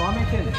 formation.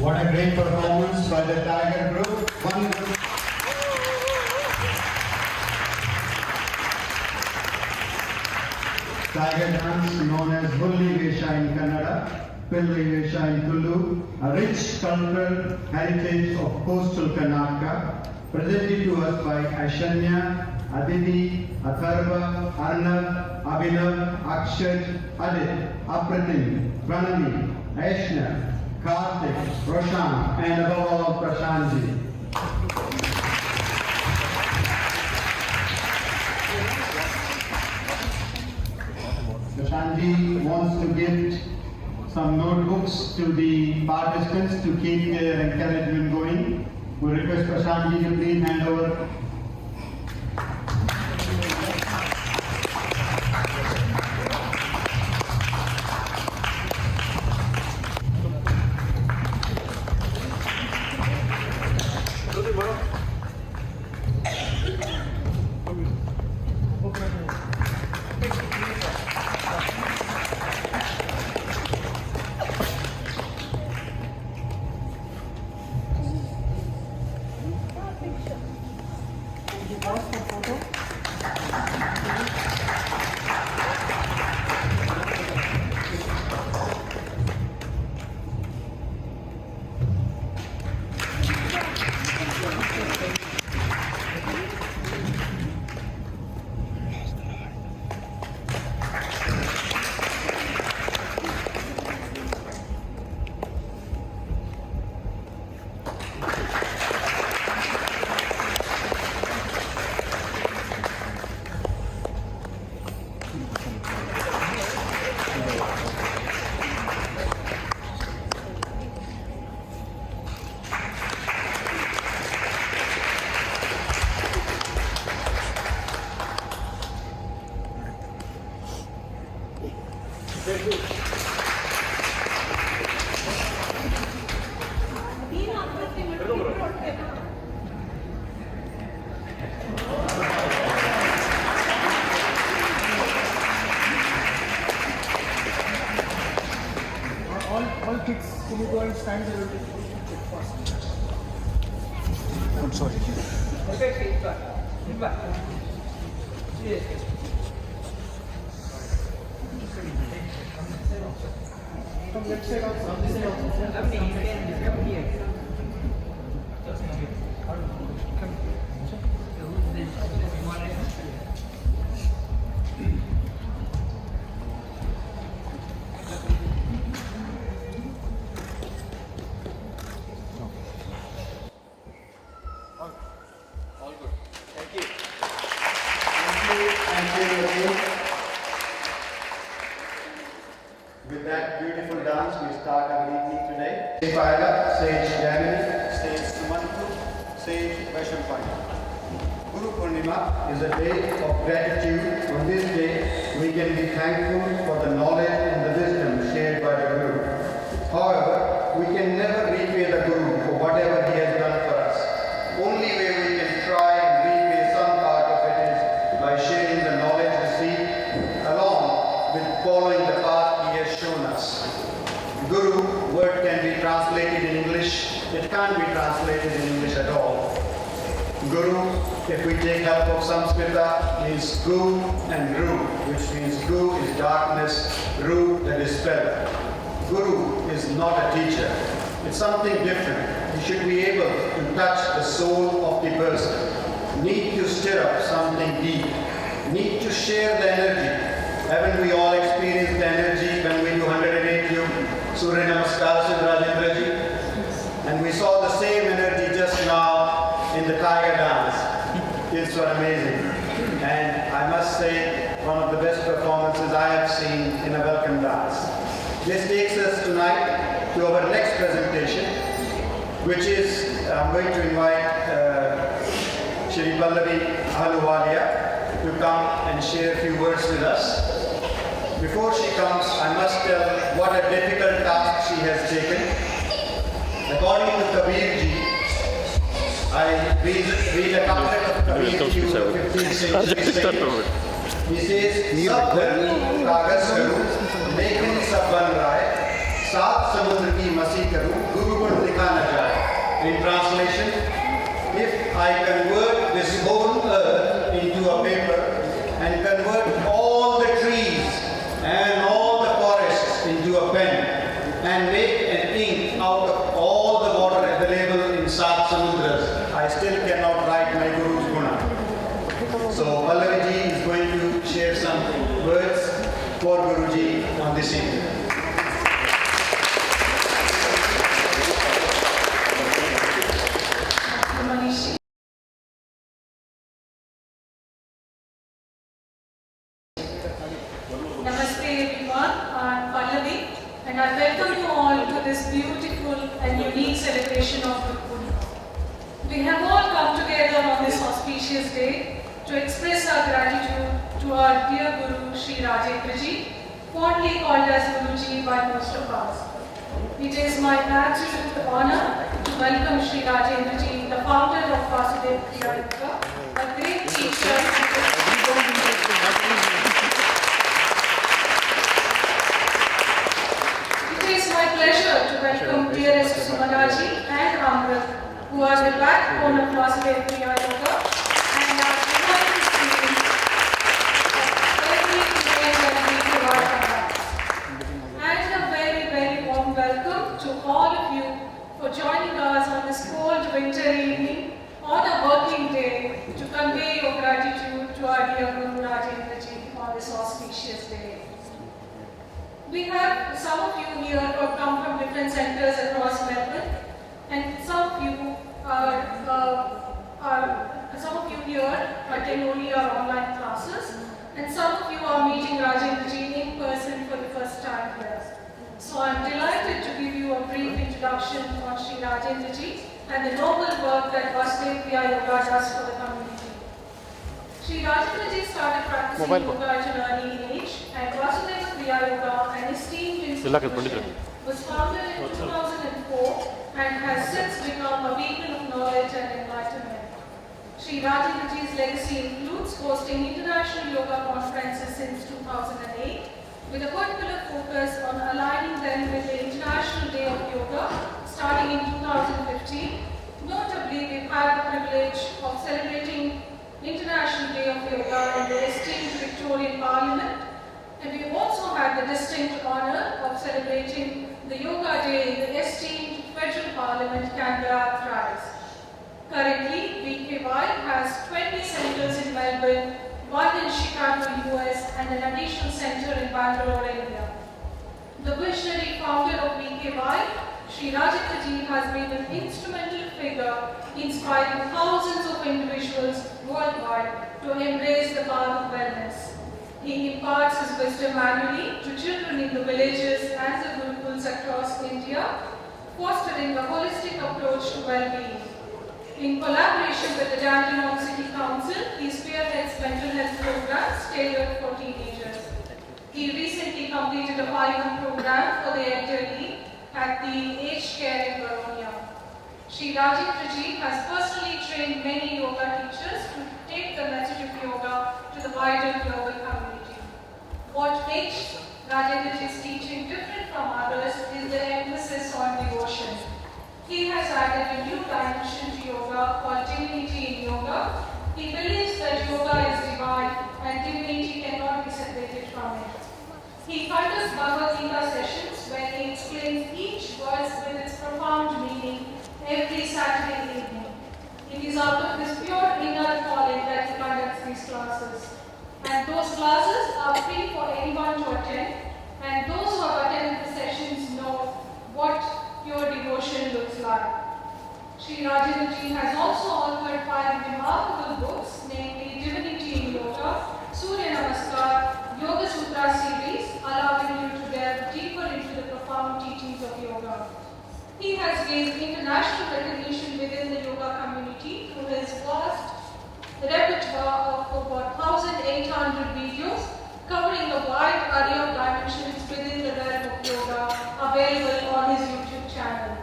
What a great performance by the Tiger Group. Tiger dance known as Hulli Vesha in Kannada, Pilli Vesha in Tulu, a rich cultural heritage of coastal Karnataka, presented to us by Ashanya, Aditi, Atharva, Arnav, Abhinav, Akshat, Adit, Apratim, Pranami, Aishna, Karthik, Roshan, and above all, Prashantji. Prashantji wants to gift some notebooks to the participants to keep their encouragement going. We request Prashantji to please hand over. All kids, can you go and stand there first? I'm sorry. Okay, sit back. Yes. From left side also, from this side also. Come here. All good. Thank you. Thank you. With that beautiful dance, we start our evening today. Stage Paida, stage Jamini, stage Sumanaji, stage Vaishampaya. Guru Poornima is a day of gratitude. On this day, we can be thankful for the knowledge and the wisdom shared by the Guru. However, we can never repay the Guru for whatever he has done for us. Only way we can try and repay some part of it is by sharing the knowledge received along with following the path he has shown us. Guru word can be translated in English. It can't be translated in English at all. Guru, if we take help of Sanskrita, means Gu and Ru, which means Gu is darkness, Ru the dispeller. Guru is not a teacher. It's something different. You should be able to touch the soul of the person. Need to stir up something deep. Need to share the energy. Haven't we all experienced the energy when we do 108 Surya Namaskar with Rajendra ji? And we saw the same energy just now in the tiger dance. It's amazing. And I must say, one of the best performances I have seen in a welcome dance. This takes us tonight to our next presentation, which is, I'm going to invite Shri Pallavi Ahluwalia to come and share a few words with us. Before she comes, I must tell what a difficult task she has taken. According to Kabir ji, I read a couplet of Kabir ji who was 15th century saint. He says, "Sab dharmi kaagaz karu, lekin sab ban raay, saat samudra ki masi karu, guru gun likha na jaye." In translation, if I convert this whole earth into a paper and convert all the trees and all the forests into a pen and make an ink out of all the water available in Saat Samudras, I still cannot write my Guru's Guna. So Pallavi ji is going to share some words for Guruji on this evening. Namaste everyone, I'm Pallavi and I welcome you all to this beautiful and unique celebration of Guru Poornima. We have all come together on this auspicious day to express our gratitude to our dear Guru Sri Rajendra ji, fondly called as Guruji by most of us. It is my absolute honor to welcome Sri Rajendra ji, the founder of Vasudeva Kriya, a great teacher. It is my pleasure to welcome dearest Sumanaji and Amrit, who are the backbone of Vasudeva Kriya Yoga and are behind the scenes of every event that we provide our lives. And a very, very warm welcome to all of you for joining us on this cold winter evening on a working day to convey your gratitude to our dear Guru Rajendra ji on this auspicious day. We have some of you here who have come from different centers across Melbourne, and some of you here attend only our online classes, and some of you are meeting Rajendra ji in person for the first time here. So I am delighted to give you a brief introduction on Sri Rajendra ji and the noble work that Vasudeva Kriya Yoga does for the community. Sri Rajendra ji started practicing yoga at an early age, and Vasudeva Kriya Yoga, an esteemed institution, was founded in 2004 and has since become a beacon of knowledge and enlightenment. Sri Rajendra ji's legacy includes hosting international yoga conferences since 2008, with a particular focus on aligning them with the International Day of Yoga starting in 2015. Notably, we've had the privilege of celebrating International Day of Yoga in the esteemed Victorian Parliament, and we also had the distinct honor of celebrating the Yoga Day in the esteemed Federal Parliament, Canberra thrice. Currently, VKY has 20 centers in Melbourne, one in Chicago, US, and an additional center in Bangalore, India. The visionary founder of VKY, Sri Rajendra Ji, has been an instrumental figure inspiring thousands of individuals worldwide to embrace the path of wellness. He imparts his wisdom annually to children in the villages and the gurukuls across India, fostering a holistic approach to well-being. In collaboration with the Dandenong City Council, he spearheads mental health programs tailored for teenagers. He recently completed a 5-month program for the elderly at the Aged Care in Baronia. Sri Rajendra Ji has personally trained many yoga teachers to take the message of yoga to the wider global community. What makes Rajendra Ji's teaching different from others is the emphasis on devotion. He has added a new dimension to yoga called divinity in yoga. He believes that yoga is divine and divinity cannot be separated from it. He conducts Bhagavad Gita sessions where he explains each verse with its profound meaning every Saturday evening. It is out of his pure inner calling that he conducts these classes. And those classes are free for anyone to attend, and those who have attended the sessions know what pure devotion looks like. Sri Rajendra Ji has also authored 5 remarkable books, namely Divinity in Yoga, Surya Namaskar, Yoga Sutra series, allowing you to delve deeper into the profound teachings of yoga. He has gained international recognition within the yoga community through his vast repertoire of over 1,800 videos covering a wide array of dimensions within the realm of yoga available on his YouTube channel.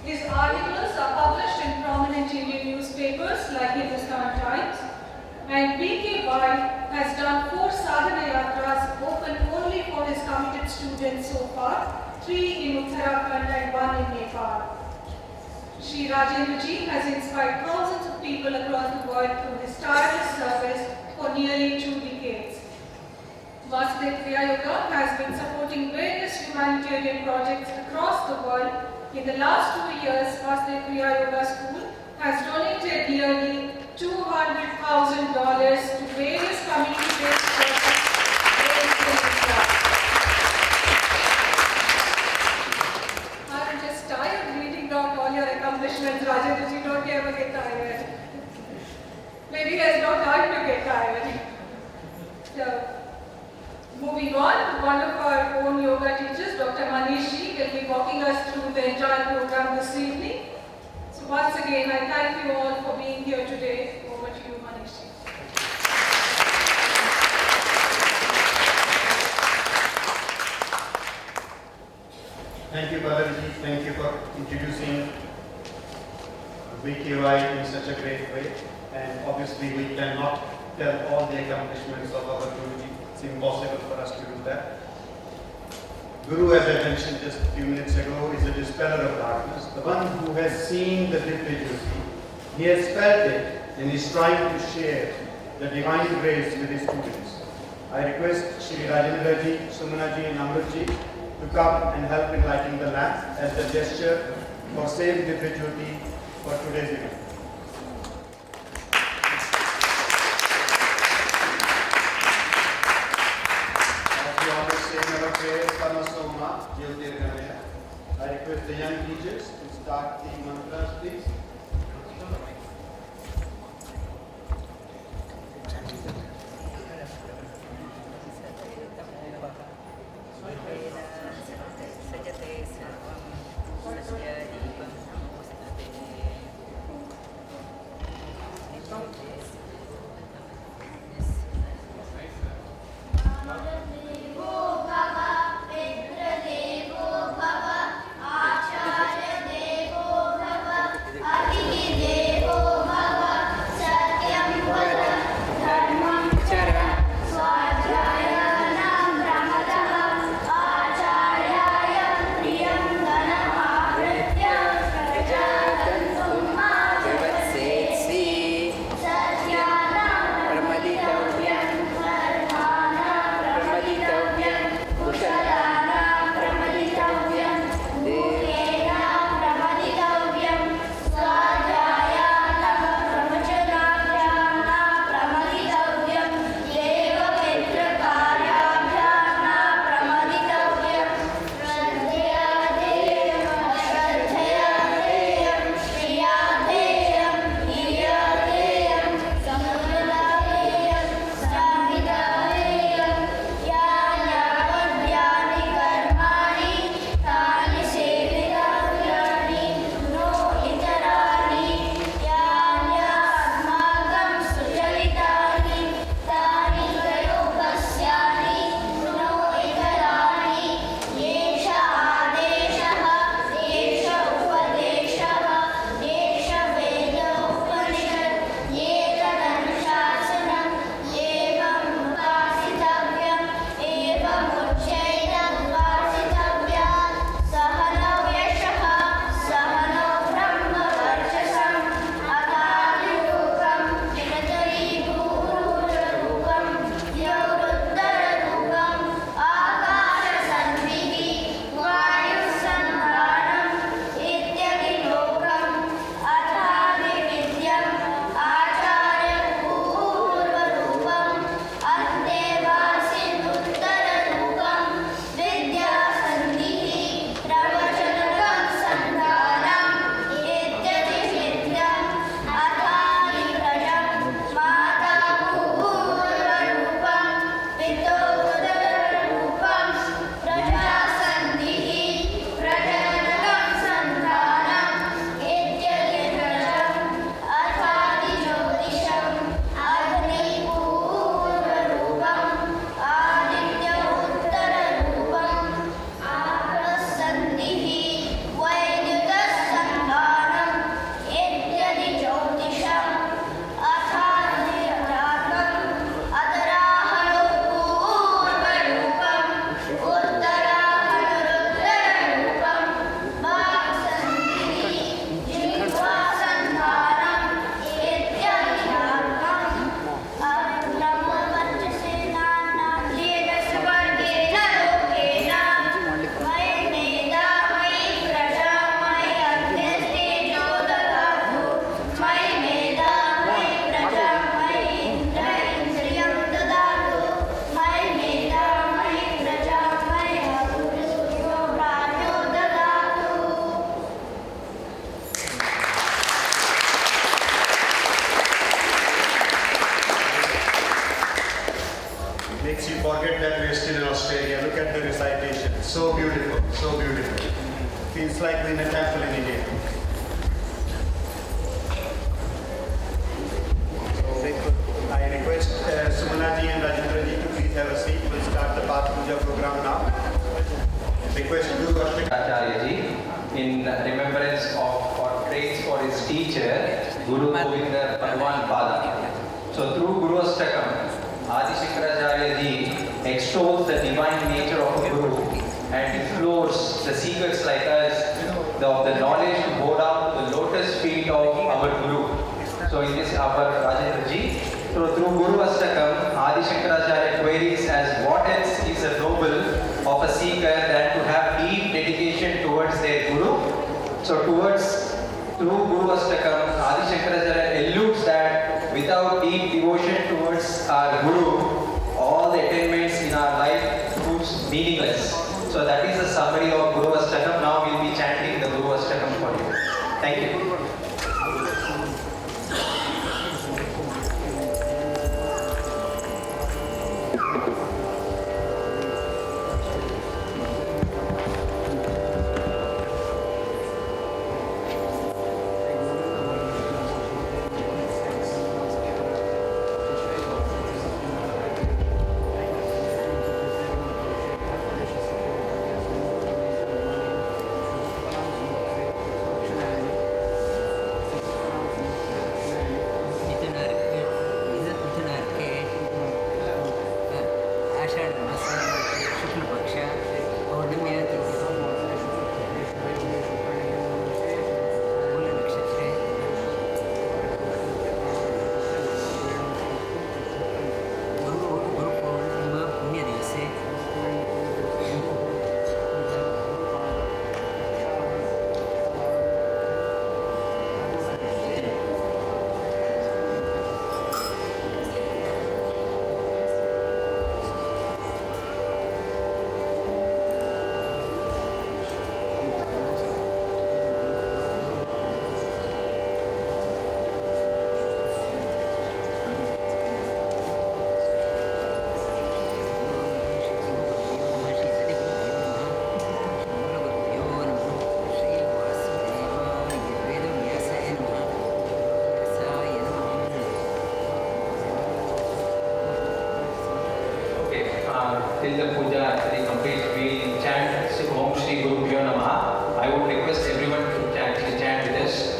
His articles are published in prominent Indian newspapers like Hindustan Times, and VKY has done 4 sadhana yatras open only for his committed students so far, 3 in Uttarakhand and 1 in Nepal. Sri Rajendra Ji has inspired thousands of people across the world through his tireless service for nearly 2 decades. Vasudeva Kriya Yoga has been supporting various humanitarian projects across the world. In the last 2 years, Vasudeva Kriya Yoga School has donated nearly $200,000 to various community-based projects based in India. I'm just tired reading down all your accomplishments, Rajendra Ji. Don't you ever get tired? Maybe there's no time to get tired. So, moving on, one of our own yoga teachers, Dr. Manish Ji, will be walking us through the entire program this evening. So once again, I thank you all for being here today. Over to you, Manish Ji. Thank you, Balaji. Thank you for introducing VKY in such a great way. And obviously, we cannot tell all the accomplishments of our Guruji. It's impossible for us to do that. Guru, as I mentioned just a few minutes ago, is a dispeller of darkness, the one who has seen the Divya. He has felt it and is trying to share the divine grace with his students. I request Sri Rajendra Ji, Sumanaji and Amrit Ji to come and help in lighting the lamp as the gesture for same Divya for today's event. I request the young teachers to start the mantras, please. Devo Makes you forget that we're still in Australia. Look at the recitation. So beautiful, so beautiful. Feels like we're in a temple in India. So I request Sumanaji and Rajendraji to please have a seat. We'll start the Paduka Puja program now. Request Guru Acharya in remembrance of or praise for his teacher, Guru Govinda Bhagwan Pada. So through Guru Astakam, Adi Shankaracharya ji extols the divine nature of a Guru and implores the seekers like us of the knowledge to bow down to the lotus feet of our Guru. So in this our Rajendra ji, so through Guru Astakam, Adi Shankaracharya queries as what else is a noble of a seeker than to have deep dedication towards their Guru. So through Guru Astakam, Adi Shankaracharya alludes that without deep devotion towards our Guru, all the attainments in our life proves meaningless. So that is the summary of Guru Astakam. Now we will be chanting the Guru Astakam for you. Thank you. Till the puja actually completes, we chant Om Shri Guru Bhyo Namaha. I would request everyone to chant with us.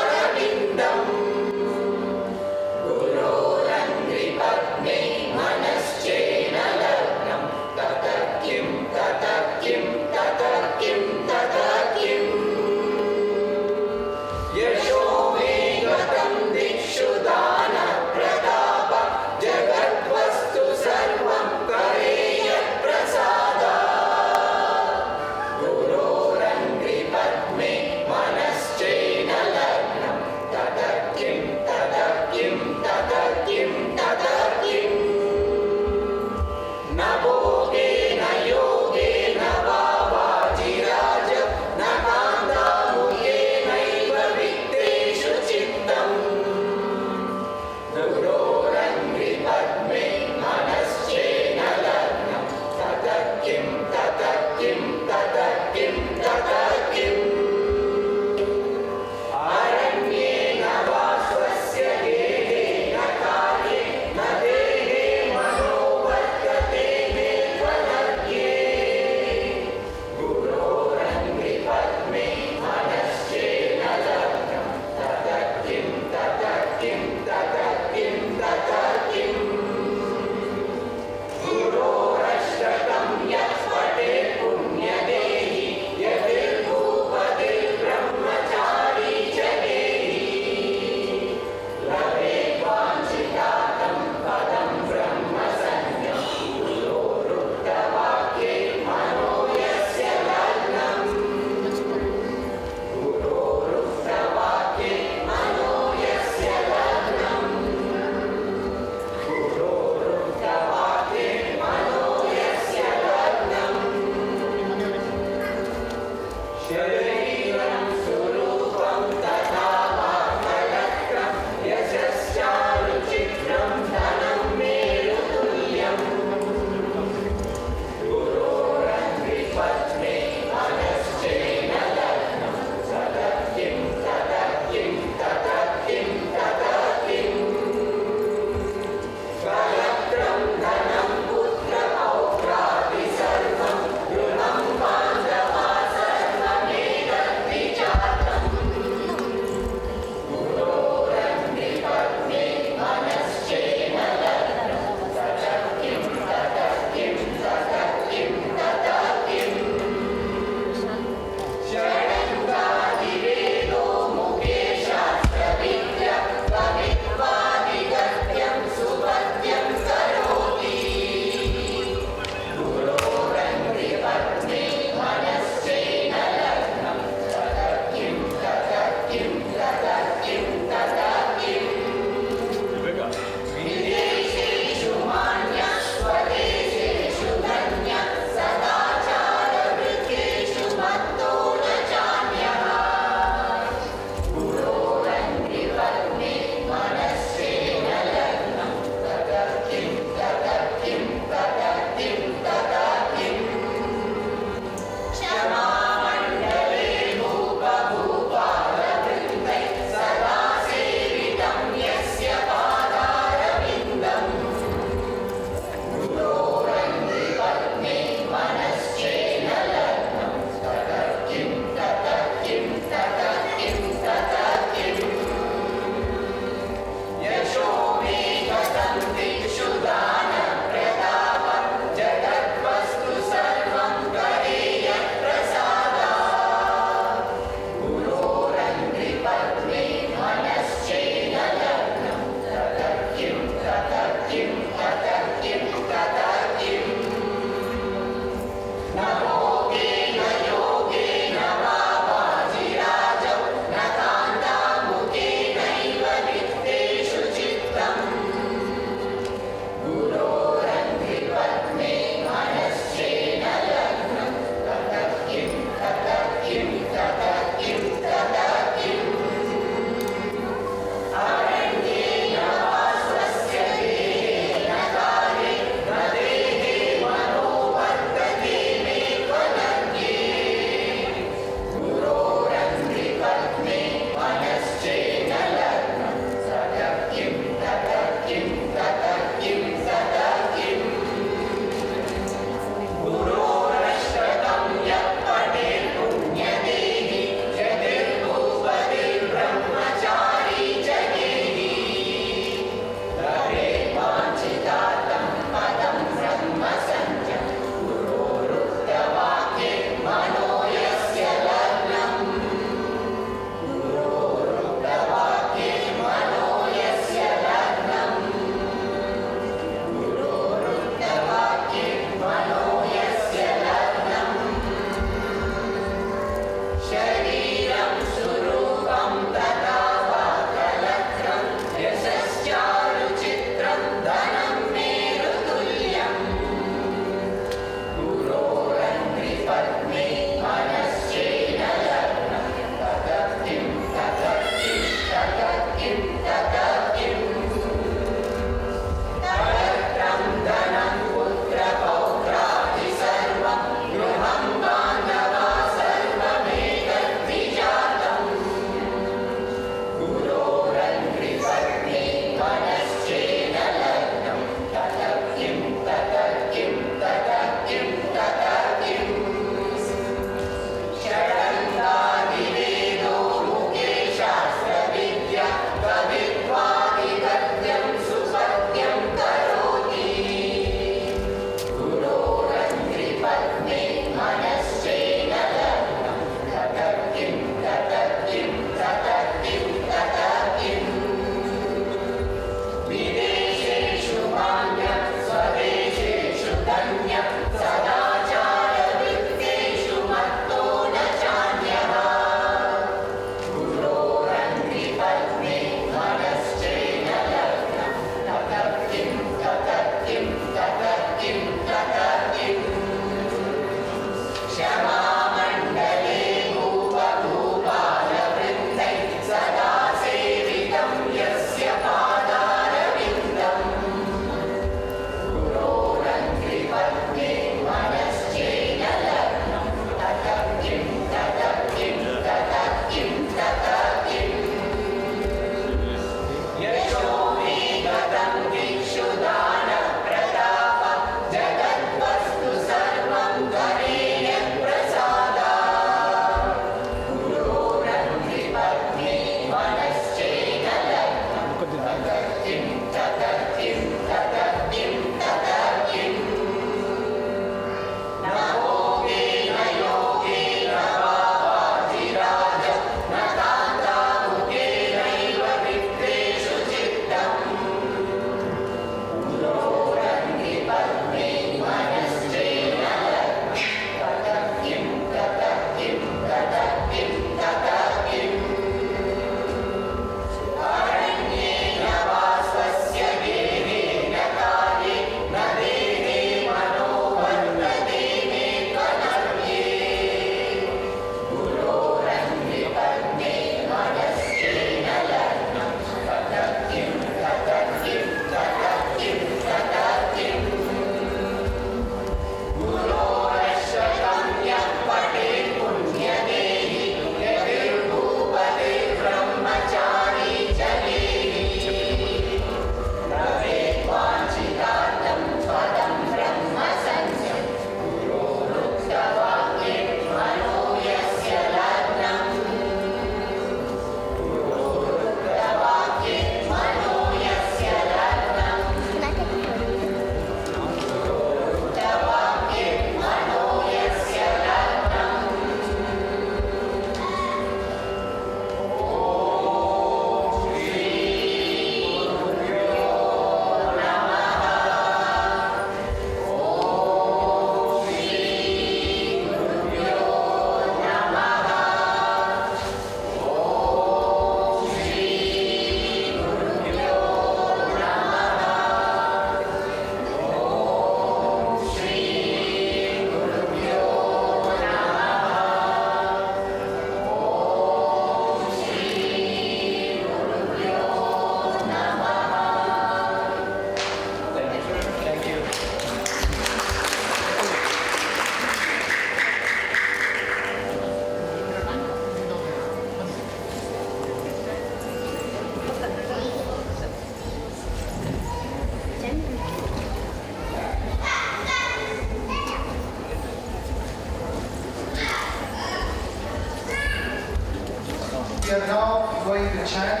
We are now going to chant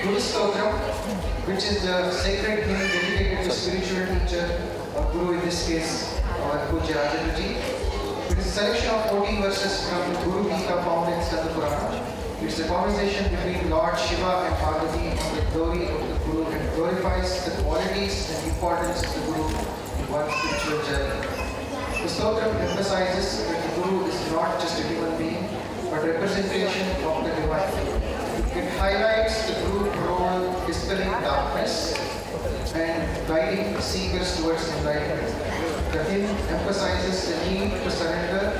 Guru Stotram, which is the sacred hymn dedicated to spiritual teacher or Guru, in this case, our Puja Rajaguruji. It is a selection of 14 verses from the Guru Gita found in Skanda Purana. It's a conversation between Lord Shiva and Parvati on the glory of the Guru and glorifies the qualities and importance of the Guru in one's spiritual journey. The Stotram emphasizes that the Guru is not just a human being, but representation of the divine. It highlights the Guru's role dispelling darkness and guiding seekers towards enlightenment. The hymn emphasizes the need to surrender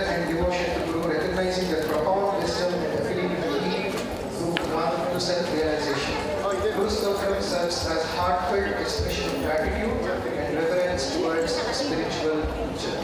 and devotion to Guru, recognizing the profound wisdom and ability to lead to self-realization. Guru Stotram serves as heartfelt expression of gratitude and reverence towards spiritual teacher.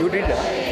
You did that?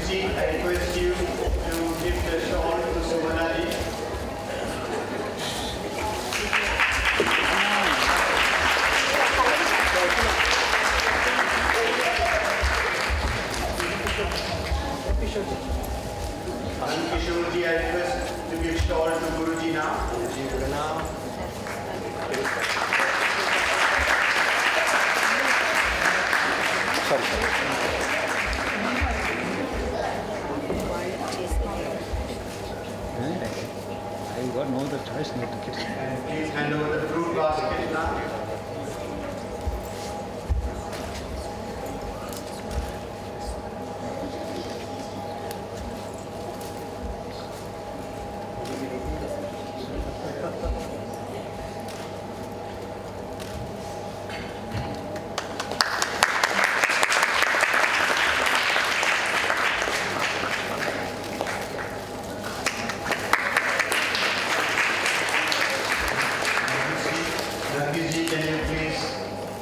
Guruji, I request you to give the shawl to Sumanaji. Kishorji, I request to give shawl to Guruji now. I got no other choice not to get it. And please hand over the fruit basket now.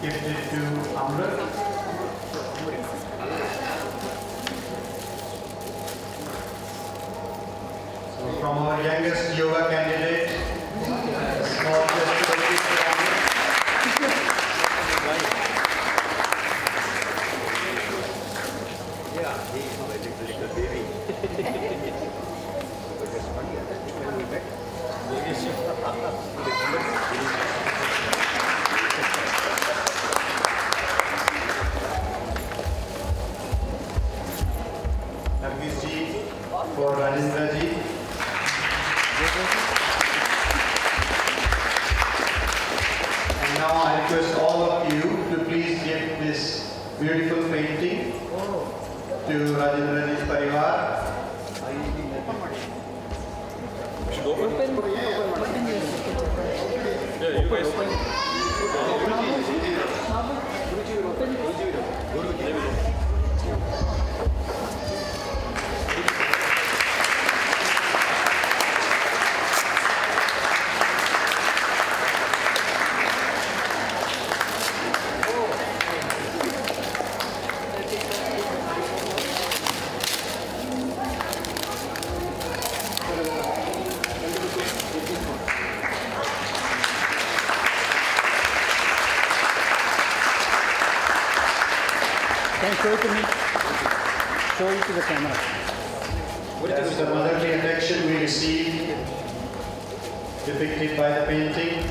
gifted to Amrit. So from our youngest yoga candidate, small gesture of gift to Amrit. Ji for Rajendra ji. And now I request all of you to please give this beautiful painting to Rajendra ji's parivar. Can you show it to me? Show it to the camera. That's the motherly affection we received, depicted by the painting.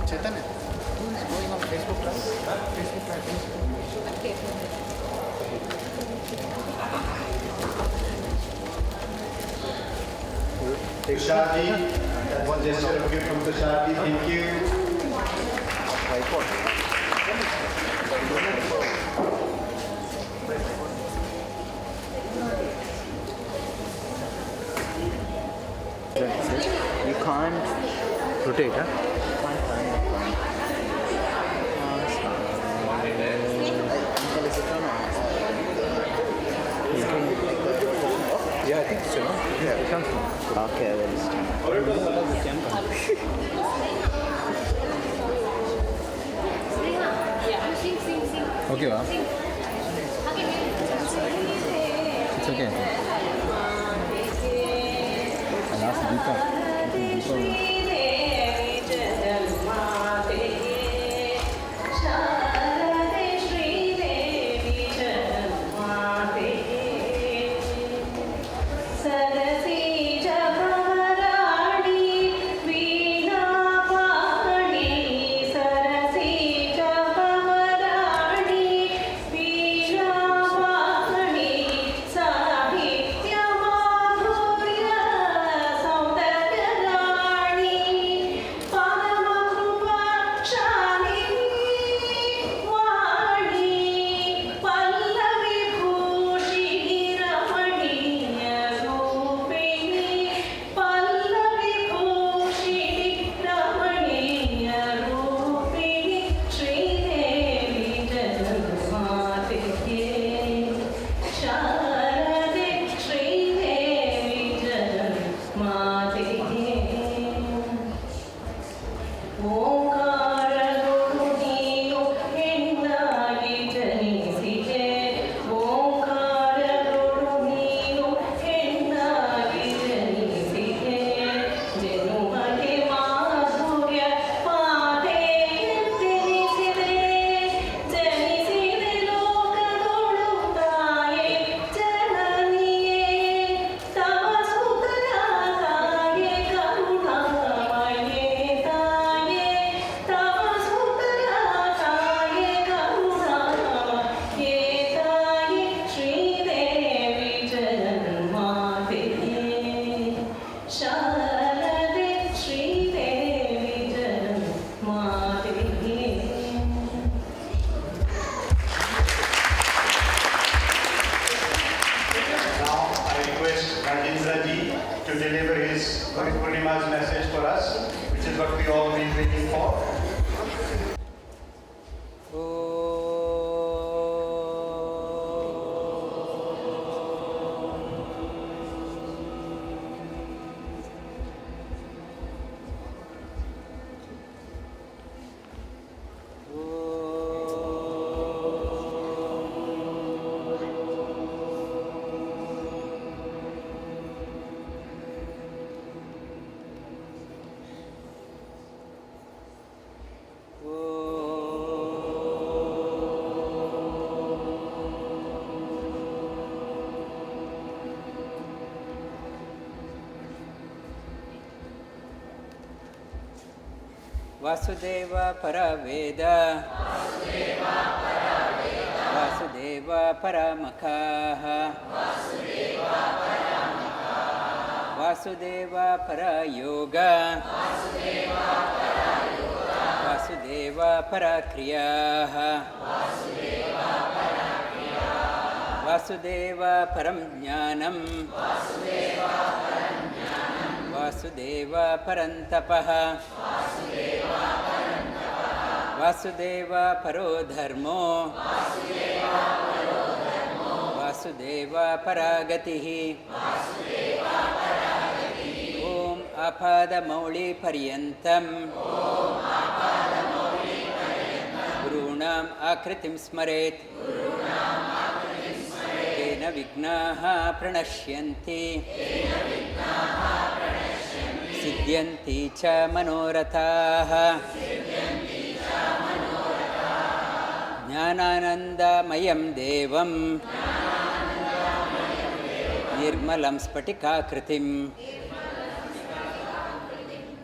Chaitanya, who is going on Facebook Live? Facebook Live. Tushar-ji, that one gesture of gift from Tushar-ji, thank you. You can't rotate, huh? Yeah, I think so. Yeah, it comes from. Okay, I will stand. Okay, wow. It's okay. I'll ask Deepa. Vasudeva Paraveda, Vasudeva Paramakaha, Vasudeva Parayoga, Vasudeva Parakriya, Vasudeva Paramjnanam, Vasudeva Parantapaha, Vasudeva Parodharmo, Vasudeva Paragatihi, Om Apada Mauli Paryantam, Gurunam Akritim Smaret, Tena Vignaha Pranashyanti, Siddhyanti Cha Manorathaha, Jnanananda Mayam Devam, Nirmalam Spatikakritim,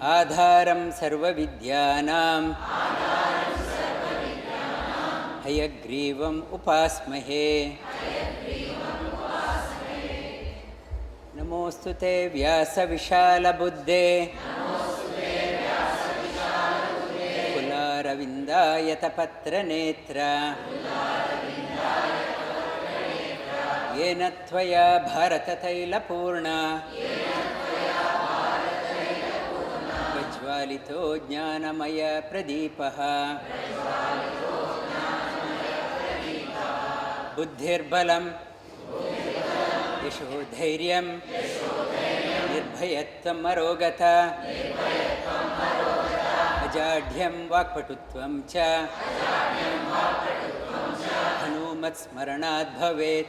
Adharam Sarva Vidyanam, Hayagrivam Upasmahe, Namostute Vyasa Vishala Buddhe, Kulara Netra, Yena Tvaya Bharata Taila Purna, Vajvalito Jnanamaya Pradipaha, Buddhir Balam, Yashodhairyam, Nirbhayatvam Arogata, Ajadhyam Vakpatutvam Cha, Hanumat Smaranad Bhavet,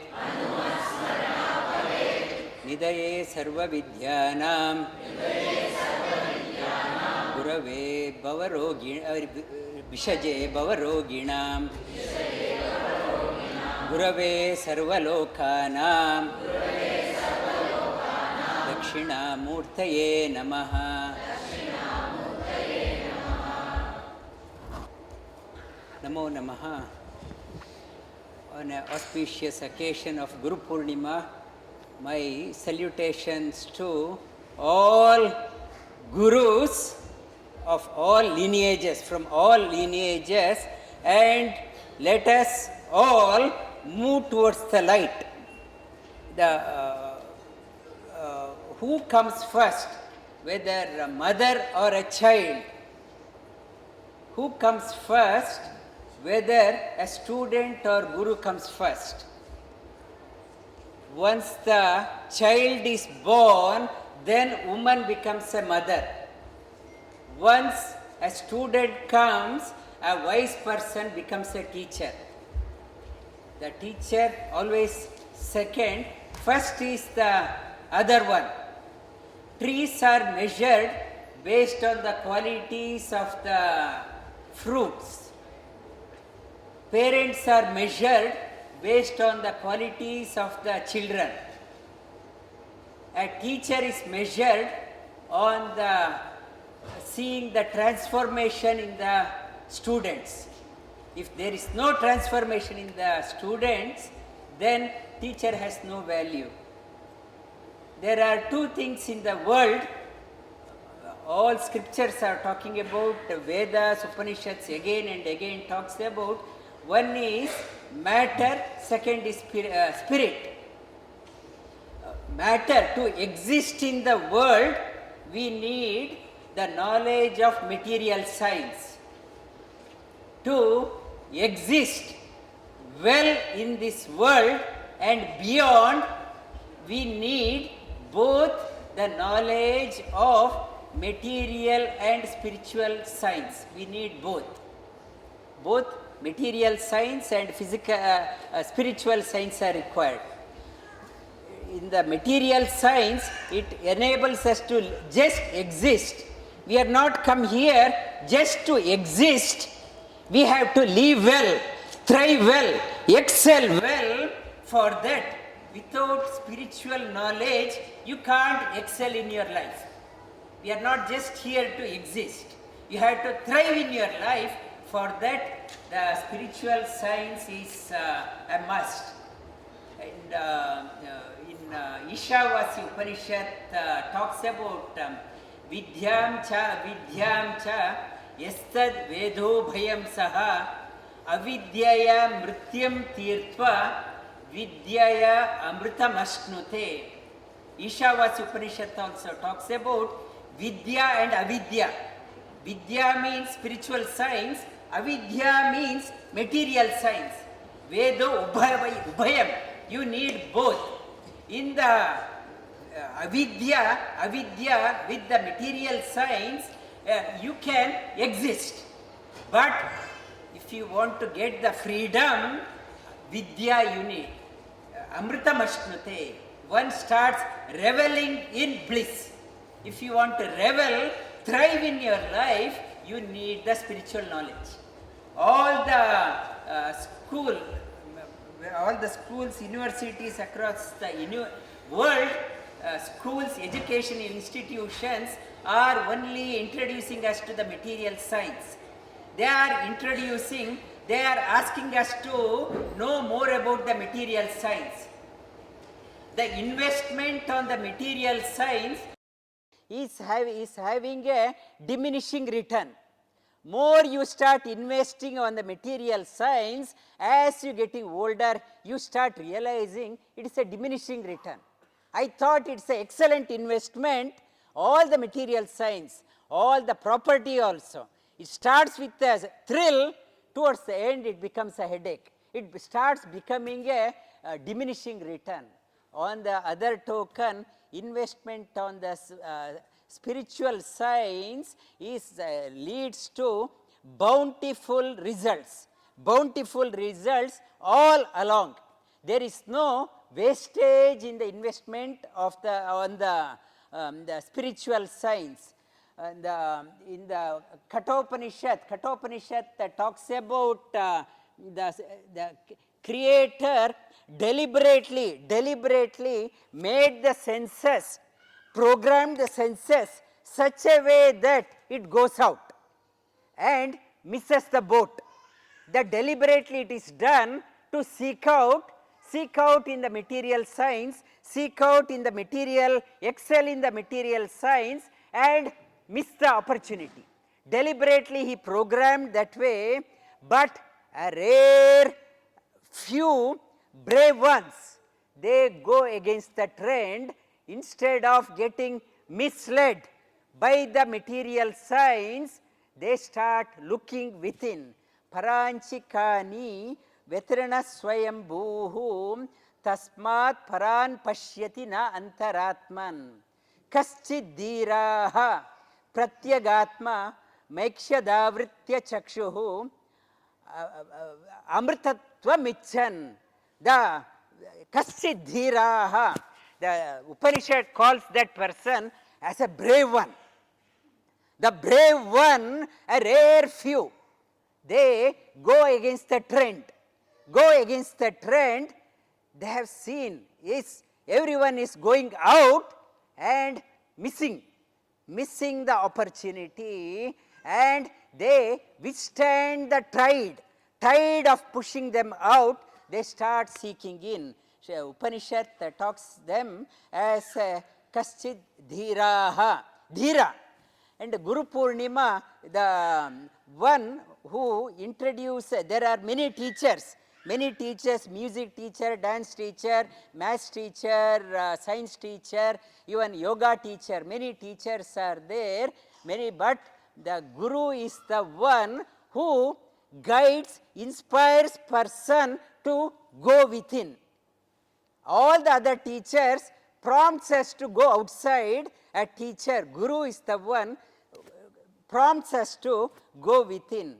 Nidaye Sarva Vidyanam, Gurave Vishaje Bhavaroginam, Gurave Sarvalokanam, Dakshina Murtaye Namaha. Namo Namaha. On an auspicious occasion of Guru Poornima, my salutations to all Gurus of all lineages, from all lineages, and let us all move towards the light. Who comes first, whether a mother or a child? Who comes first, whether a student or guru comes first? Once the child is born, then woman becomes a mother. Once a student comes, a wise person becomes a teacher. The teacher always second, first is the other one. Trees are measured based on the qualities of the fruits. Parents are measured based on the qualities of the children. A teacher is measured on the seeing the transformation in the students. If there is no transformation in the students, then teacher has no value. There are two things in the world, all scriptures are talking about, Vedas, Upanishads again and again talks about. One is matter, second is spirit. Matter, to exist in the world, we need the knowledge of material science. To exist well in this world and beyond, we need both the knowledge of material and spiritual science. We need both. Both material science and physical, spiritual science are required. In the material science, it enables us to just exist. We are not come here just to exist. We have to live well, thrive well, excel well. For that, without spiritual knowledge, you can't excel in your life. We are not just here to exist. You have to thrive in your life. For that, the spiritual science is a must. And in Ishavasi Upanishad talks about Vidyam cha yastad vedo bhayam saha avidyaya mrityam tirtva vidyaya amritam ashnute. Ishavasi Upanishad also talks about Vidya and Avidya. Vidya means spiritual science, Avidya means material science. Vedo ubhayam, you need both. In the avidya with the material science, you can exist. But if you want to get the freedom, vidya you need. Amritam ashnute. One starts reveling in bliss. If you want to revel, thrive in your life, you need the spiritual knowledge. All the schools, universities across the world, schools, education institutions are only introducing us to the material science. They are asking us to know more about the material science. The investment on the material science is having a diminishing return. More you start investing on the material science, as you getting older, you start realizing it is a diminishing return. I thought it's an excellent investment, all the material science, all the property also. It starts with a thrill, towards the end it becomes a headache. It starts becoming a diminishing return. On the other token, investment on the spiritual science leads to bountiful results all along. There is no wastage in the investment of on the spiritual science. And in the Kathopanishad talks about the Creator deliberately made the senses, programmed the senses such a way that it goes out and misses the boat. That deliberately it is done to seek out in the material science, excel in the material science and miss the opportunity. Deliberately he programmed that way, but a rare few brave ones, they go against the trend. Instead of getting misled by the material science, they start looking within. Paranchikani vetrana swayambhuhum tasmat paran pashyati na antaratman kaschid dhiraha pratyagatma mekshadavritya chakshuhu amritatvam ichan. The kaschid dhiraha, the Upanishad calls that person as a brave one. The brave one, a rare few, they go against the trend. They have seen everyone is going out and missing the opportunity, and they withstand the tide of pushing them out. They start seeking in. Upanishad talks them as kaschid dhira. And Guru Poornima, the one who introduced, there are many teachers, music teacher, dance teacher, maths teacher, science teacher, even yoga teacher. Many teachers are there, but the Guru is the one who guides, inspires person to go within. All the other teachers prompts us to go outside. A teacher, Guru is the one prompts us to go within.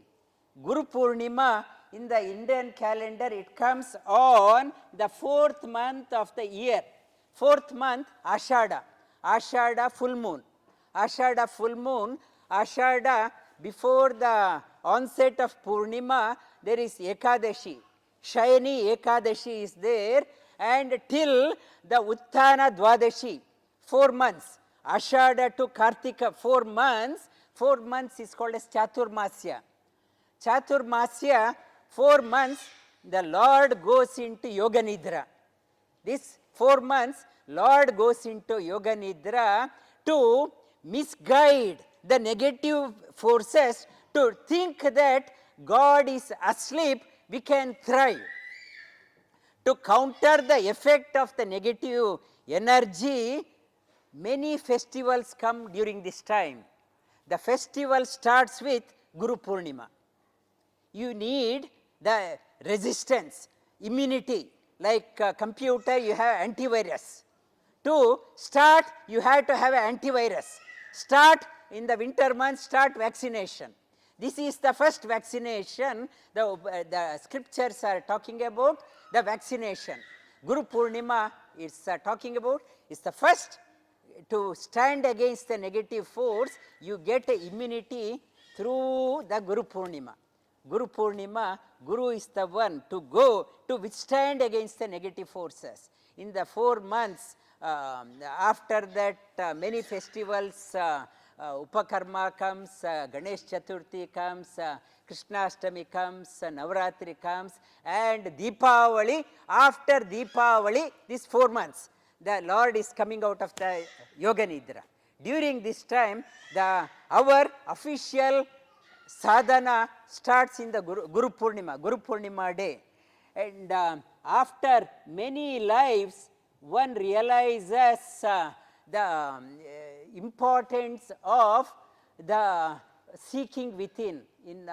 Guru Poornima in the Indian calendar, it comes on the 4th month of the year. 4th month, Ashada full moon. Ashada, before the onset of Poornima, there is Ekadashi. Shayani Ekadashi is there, and till the Uttana Dwadashi, 4 months. Ashada to Kartika, 4 months. 4 months is called as Chaturmasya. Chaturmasya, 4 months, the Lord goes into Yoga Nidra. This 4 months, Lord goes into Yoga Nidra to misguide the negative forces to think that God is asleep, we can thrive. To counter the effect of the negative energy, many festivals come during this time. The festival starts with Guru Poornima. You need the resistance, immunity, like computer you have antivirus. To start, you have to have an antivirus. Start in the winter months, start vaccination. This is the first vaccination, the scriptures are talking about the vaccination. Guru Poornima is talking about, is the first to stand against the negative force, you get immunity through the Guru Poornima. Guru Poornima, Guru is the one to go to withstand against the negative forces. In the 4 months, after that many festivals, Upakarma comes, Ganesh Chaturthi comes, Krishnashtami comes, Navratri comes, and Deepavali. After Deepavali, these 4 months, the Lord is coming out of the Yoga Nidra. During this time, our official sadhana starts in the Guru Poornima day. And after many lives, one realizes the importance of the seeking within. In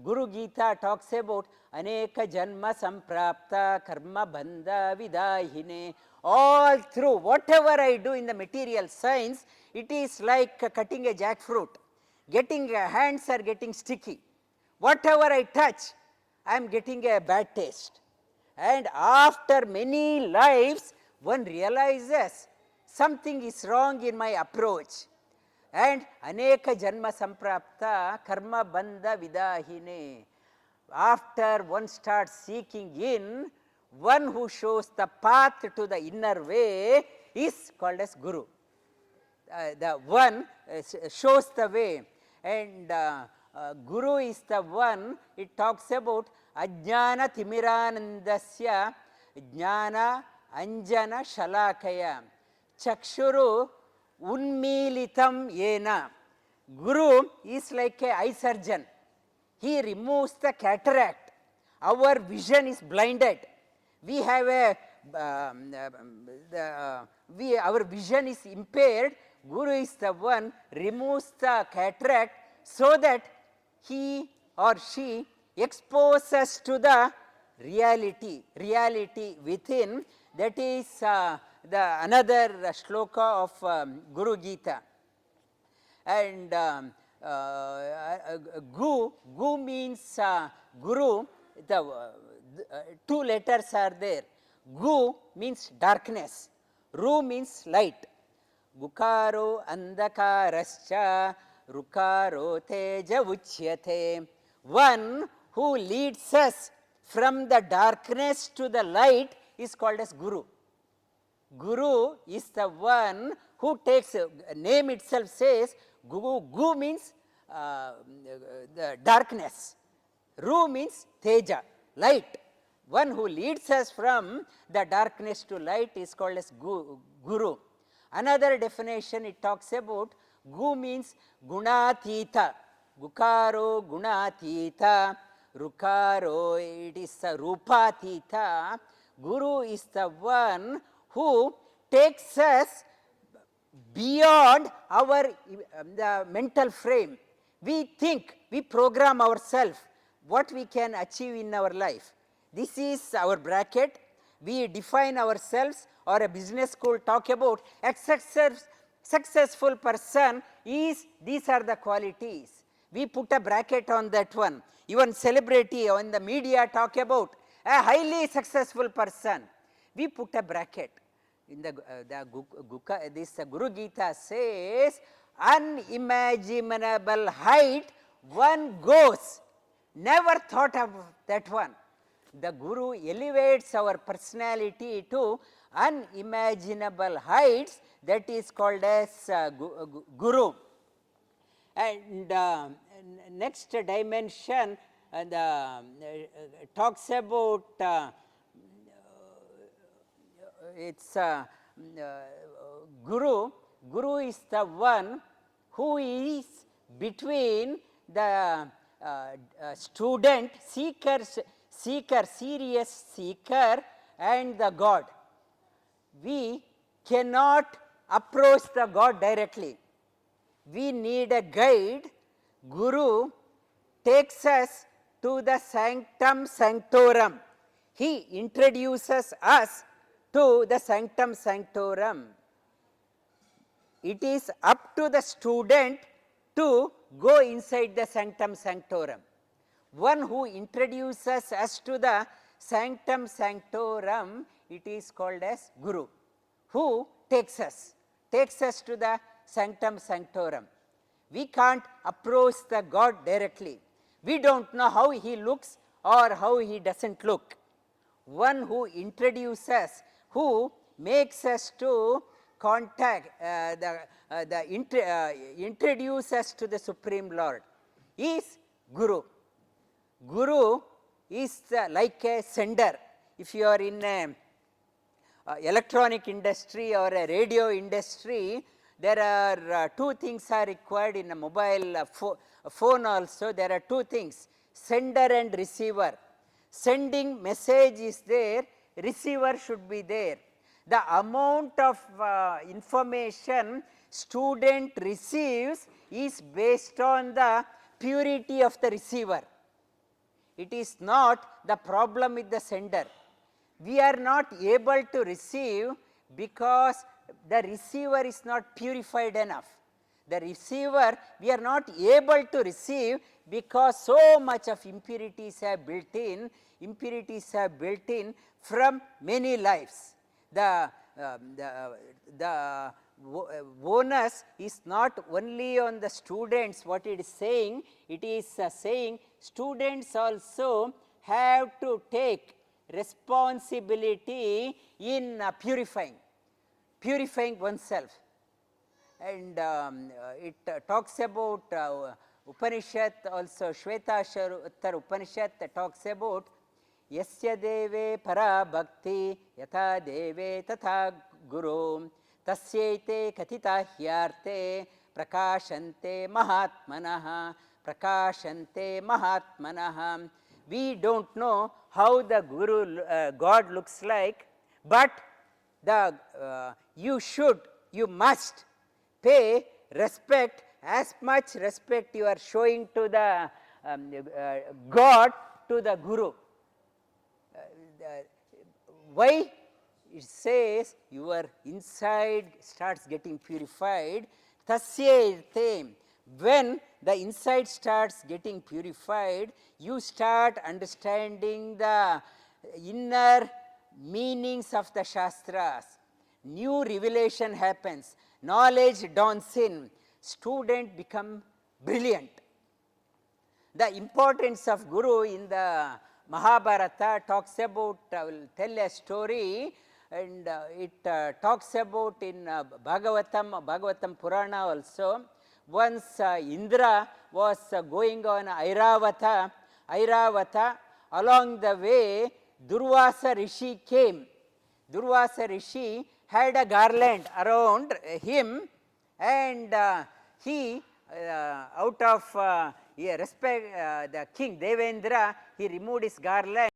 Guru Gita talks about Aneka Janma Samprapta Karma Bandha Vidahine. All through, whatever I do in the material science, it is like cutting a jackfruit. Hands are getting sticky. Whatever I touch, I am getting a bad taste. And after many lives, one realizes something is wrong in my approach. And Aneka Janma Samprapta Karma Bandha Vidahine. After one starts seeking in, one who shows the path to the inner way is called as Guru. The one shows the way. And Guru is the one, it talks about Ajnana Timiranandasya Jnana Anjana Shalakaya Chakshuru Unmilitam Yena. Guru is like a eye surgeon. He removes the cataract. Our vision is blinded. We have our vision is impaired. Guru is the one removes the cataract so that he or she exposes to the reality within. That is the another shloka of Guru Gita. And Gu means Guru. The 2 letters are there. Gu means darkness. Ru means light. Gukaro andakarascha rukaro teja uchyate. One who leads us from the darkness to the light is called as Guru. Guru is the one who takes, name itself says, Gu means the darkness. Ru means Teja, light. One who leads us from the darkness to light is called as Guru. Another definition it talks about, Gu means Gunatita. Gukaro Gunatita. Rukaro, it is Rupatita. Guru is the one who takes us beyond our the mental frame. We think, we program ourselves what we can achieve in our life. This is our bracket. We define ourselves, or a business school talk about a successful person is, these are the qualities. We put a bracket on that one. Even celebrity on the media talk about a highly successful person. We put a bracket. In this Guru Gita says, unimaginable height one goes. Never thought of that one. The Guru elevates our personality to unimaginable heights. That is called as Guru. And next dimension talks about it's Guru. Guru is the one who is between the student, seeker, serious seeker and the God. We cannot approach the God directly. We need a guide. Guru takes us to the sanctum sanctorum. He introduces us to the sanctum sanctorum. It is up to the student to go inside the sanctum sanctorum. One who introduces us to the sanctum sanctorum, it is called as Guru. Who takes us to the sanctum sanctorum. We can't approach the God directly. We don't know how he looks or how he doesn't look. One who introduces, who makes us to contact, introduce us to the Supreme Lord is Guru. Guru is like a sender. If you are in a electronic industry or a radio industry, there are two things are required in a mobile phone also. There are two things, sender and receiver. Sending message is there, receiver should be there. The amount of information student receives is based on the purity of the receiver. It is not the problem with the sender. We are not able to receive because the receiver is not purified enough. The receiver, we are not able to receive because so much of impurities have built in, from many lives. The onus is not only on the students, what it is saying, it is saying students also have to take responsibility in purifying oneself. And it talks about Upanishad also, Shvetashvatara Upanishad talks about Yasya deve para bhakti yatha deve tatha guru tasyaite katita hyarte prakashante mahatmanah. We don't know how the Guru, God looks like, but you must pay respect, as much respect you are showing to the God, to the Guru. Why? It says your inside starts getting purified. Tasyate. When the inside starts getting purified, you start understanding the inner meanings of the Shastras. New revelation happens. Knowledge dawns in. Student become brilliant. The importance of Guru in the Mahabharata talks about, I will tell a story, and it talks about in Bhagavatam Purana also. Once Indra was going on Airavata, along the way Durvasa Rishi came. Durvasa Rishi had a garland around him, and he out of respect the king Devendra, he removed his garland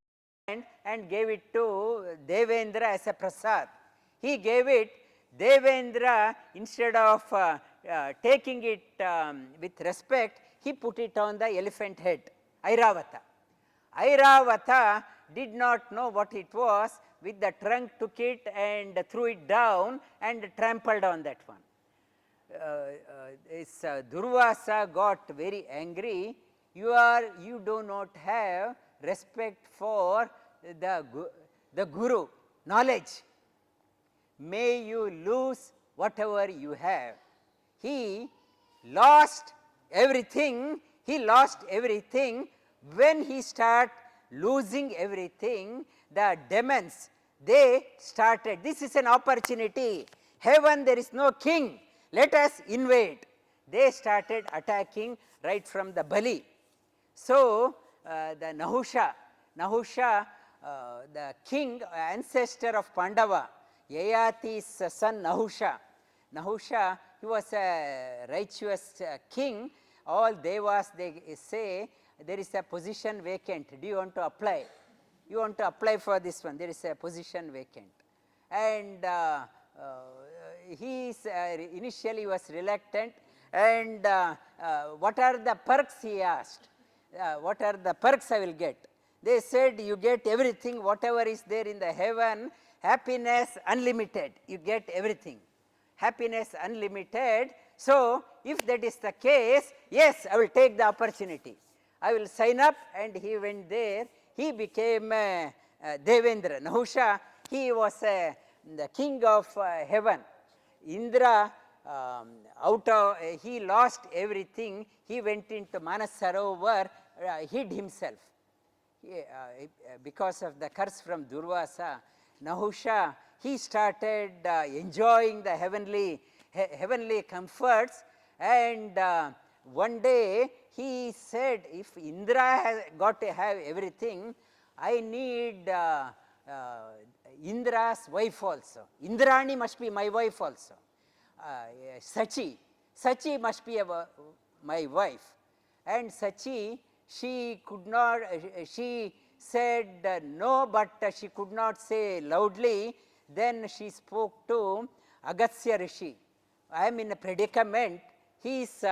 and gave it to Devendra as a prasad. He gave it. Devendra, instead of taking it with respect, he put it on the elephant head, Airavata. Airavata did not know what it was. With the trunk took it and threw it down and trampled on that one. Durvasa got very angry. You do not have respect for the Guru, knowledge. May you lose whatever you have. He lost everything. When he started losing everything, the demons, they started. This is an opportunity. Heaven, there is no king. Let us invade. they started attacking right from the belly. So the Nahusha, the king, ancestor of Pandava, Yayati's son Nahusha, he was a righteous king. All devas, they say, there is a position vacant. Do you want to apply? You want to apply for this one? There is a position vacant. And initially he was reluctant. And what are the perks, he asked. What are the perks I will get? They said, you get everything, whatever is there in the heaven, happiness unlimited. You get everything. Happiness unlimited. So, if that is the case, yes, I will take the opportunity. I will sign up. And he went there. He became Devendra. Nahusha, he was the king of heaven. Indra, he lost everything. He went into Manasarovar, hid himself. Because of the curse from Durvasa, Nahusha, he started enjoying the heavenly comforts. And one day he said, if Indra has got to have everything, I need Indra's wife also. Indrani must be my wife also. Sachi must be my wife. And Sachi, she could not, she said no, but she could not say loudly. Then she spoke to Agastya Rishi. I am in a predicament. He is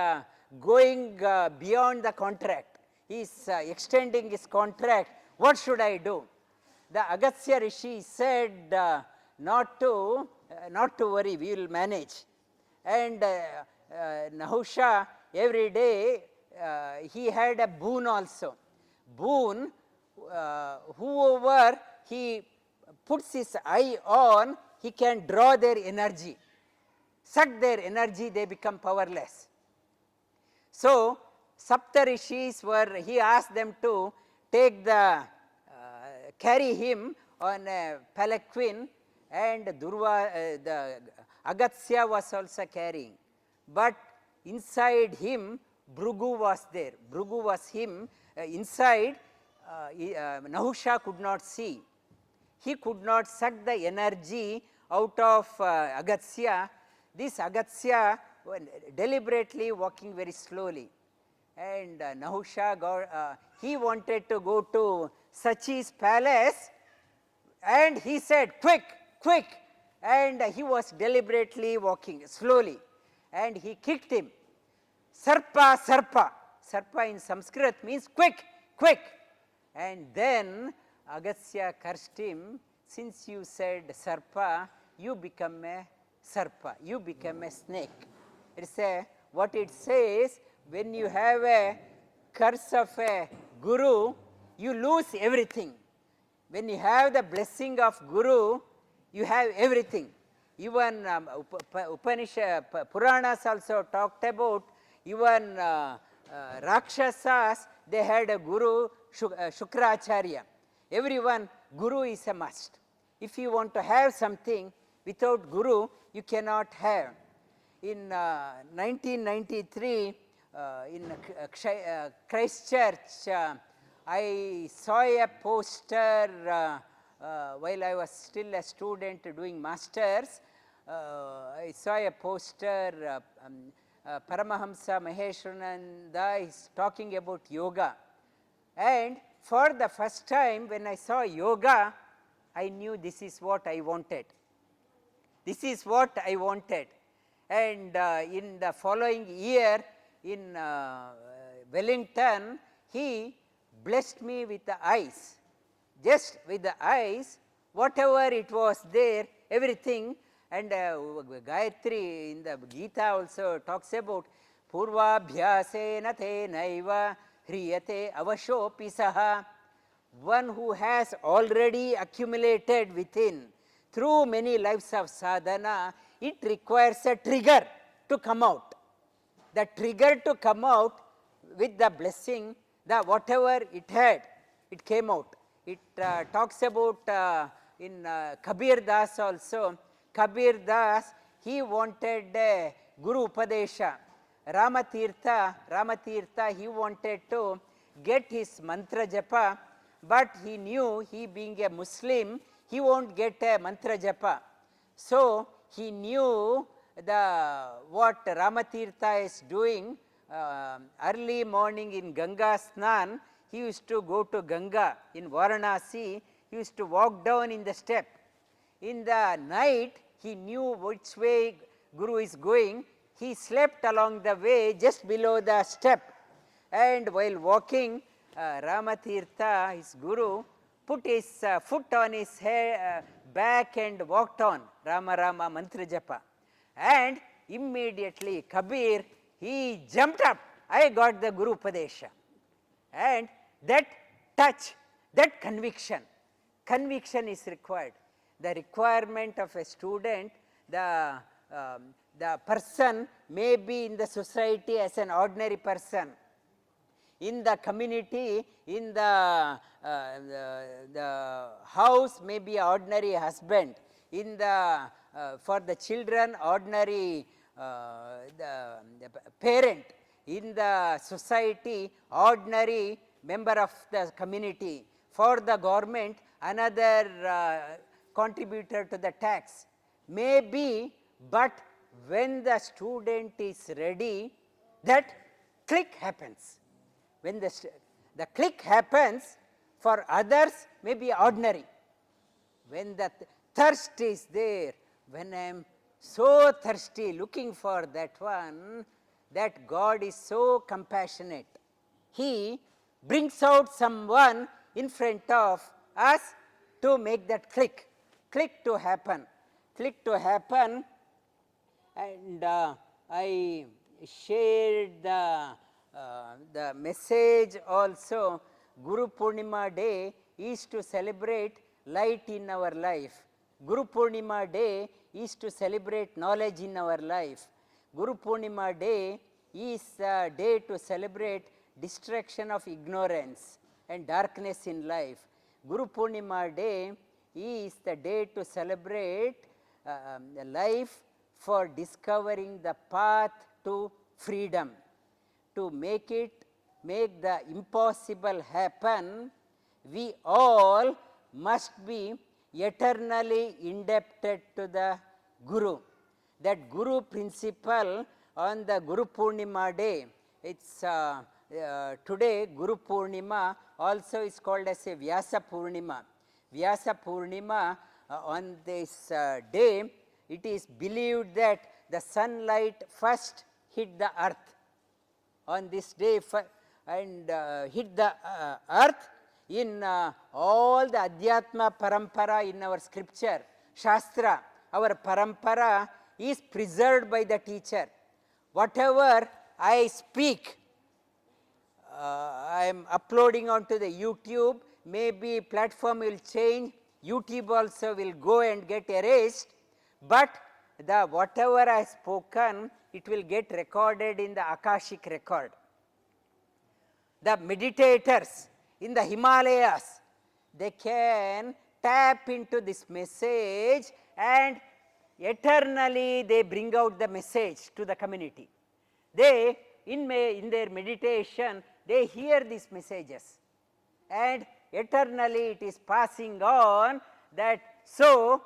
going beyond the contract. He is extending his contract. What should I do? The Agastya Rishi said, not to worry, we will manage. And Nahusha, every day, he had a boon also. Boon, whoever he puts his eye on, he can draw their energy. Suck their energy, they become powerless. So, Sapta Rishis he asked them to carry him on a palanquin, and the Agastya was also carrying. But inside him, Bhrigu was there. Bhrigu was him. Inside, Nahusha could not see. He could not suck the energy out of Agastya. This Agastya deliberately walking very slowly. And Nahusha, he wanted to go to Sachi's palace, and he said, quick, quick. And he was deliberately walking slowly. And he kicked him. Sarpa, Sarpa. Sarpa in Sanskrit means quick, quick. And then Agastya cursed him, since you said Sarpa, you become a Sarpa, you become a snake. It's what it says, when you have a curse of a Guru, you lose everything. When you have the blessing of Guru, you have everything. Even Upanishad, Puranas also talked about, even Rakshasas, they had a Guru, Shukracharya. Everyone, Guru is a must. If you want to have something, without Guru, you cannot have. In 1993, in Christchurch, I saw a poster while I was still a student doing masters. I saw a poster, Paramahamsa Maheshwananda is talking about yoga. And for the first time when I saw yoga, I knew this is what I wanted. This is what I wanted. And in the following year in Wellington, he blessed me with the eyes. Just with the eyes, whatever it was there, everything. And Gayatri in the Gita also talks about Purvabhyasena te naiva hriyate avashopi saha. One who has already accumulated within through many lives of sadhana, it requires a trigger to come out. The trigger to come out with the blessing, the whatever it had, it came out. It talks about in Kabir Das also. Kabir Das, he wanted Guru Upadesha. Ramatirtha, he wanted to get his mantra japa, but he knew, he being a Muslim, he won't get a mantra japa. So he knew what Ramatirtha is doing. Early morning in Ganga Snan, he used to go to Ganga in Varanasi, he used to walk down in the step. In the night, he knew which way Guru is going. He slept along the way just below the step. And while walking, Ramatirtha, his Guru, put his foot on his back and walked on Rama Rama Mantra Japa. And immediately Kabir, he jumped up. I got the Guru Padesha. And that touch, that conviction is required. The requirement of a student, the person may be in the society as an ordinary person. In the community, in the house, may be an ordinary husband. In the for the children, ordinary the parent. In the society, ordinary member of the community. For the government, another contributor to the tax. Maybe, but when the student is ready, that click happens. When the click happens, for others may be ordinary. When the thirst is there, when I am so thirsty looking for that one, that God is so compassionate. He brings out someone in front of us to make that click to happen. And I shared the message also. Guru Poornima day is to celebrate light in our life. Guru Poornima day is to celebrate knowledge in our life. Guru Poornima day is a day to celebrate destruction of ignorance and darkness in life. Guru Poornima day is the day to celebrate life for discovering the path to freedom. To make the impossible happen, we all must be eternally indebted to the Guru. That Guru principle on the Guru Poornima day, it's today Guru Poornima also is called as a Vyasa Poornima. Vyasa Poornima, on this day, it is believed that the sunlight first hit the earth. On this day and hit the earth in all the Adhyatma Parampara in our scripture, Shastra, our Parampara is preserved by the teacher. Whatever I speak, I am uploading onto the YouTube, maybe platform will change, YouTube also will go and get erased, but the whatever I have spoken, it will get recorded in the Akashic record. The meditators in the Himalayas, they can tap into this message and eternally they bring out the message to the community. They, in their meditation, they hear these messages and eternally it is passing on that. So,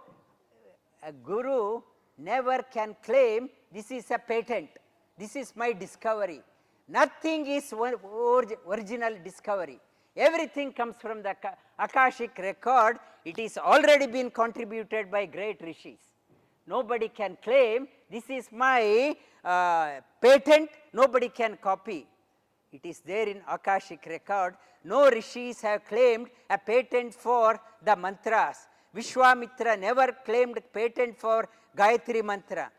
a Guru never can claim this is a patent, this is my discovery. Nothing is original discovery. Everything comes from the Akashic record. It is already been contributed by great rishis. Nobody can claim this is my patent, nobody can copy. It is there in Akashic record. No rishis have claimed a patent for the mantras. Vishwamitra never claimed patent for Gayatri mantra.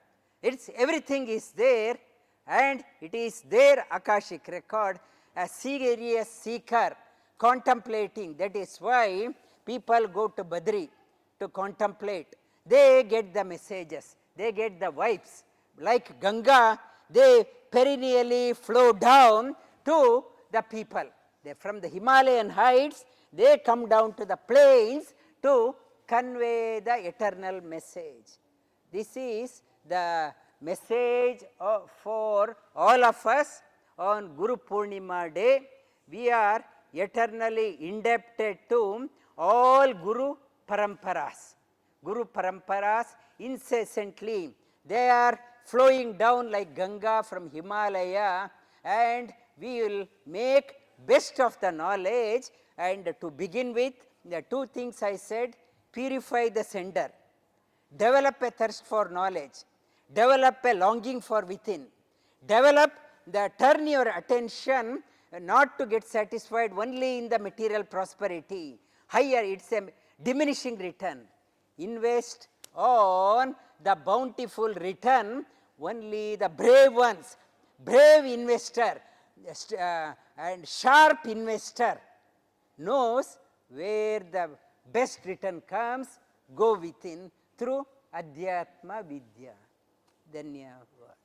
Everything is there and it is there Akashic record. A serious seeker contemplating, that is why people go to Badri to contemplate. They get the messages, they get the vibes. Like Ganga, they perennially flow down to the people. They, from the Himalayan heights, they come down to the plains to convey the eternal message. This is the message for all of us on Guru Poornima day. We are eternally indebted to all Guru Paramparas. Guru Paramparas incessantly, they are flowing down like Ganga from Himalaya, and we will make best of the knowledge. And to begin with, the two things I said: purify the sender, develop a thirst for knowledge, develop a longing for within, develop turn your attention not to get satisfied only in the material prosperity. Higher, it's a diminishing return. Invest on the bountiful return. Only the brave ones, brave investor and sharp investor knows where the best return comes. Go within through Adhyatma Vidya. Dhanyavad.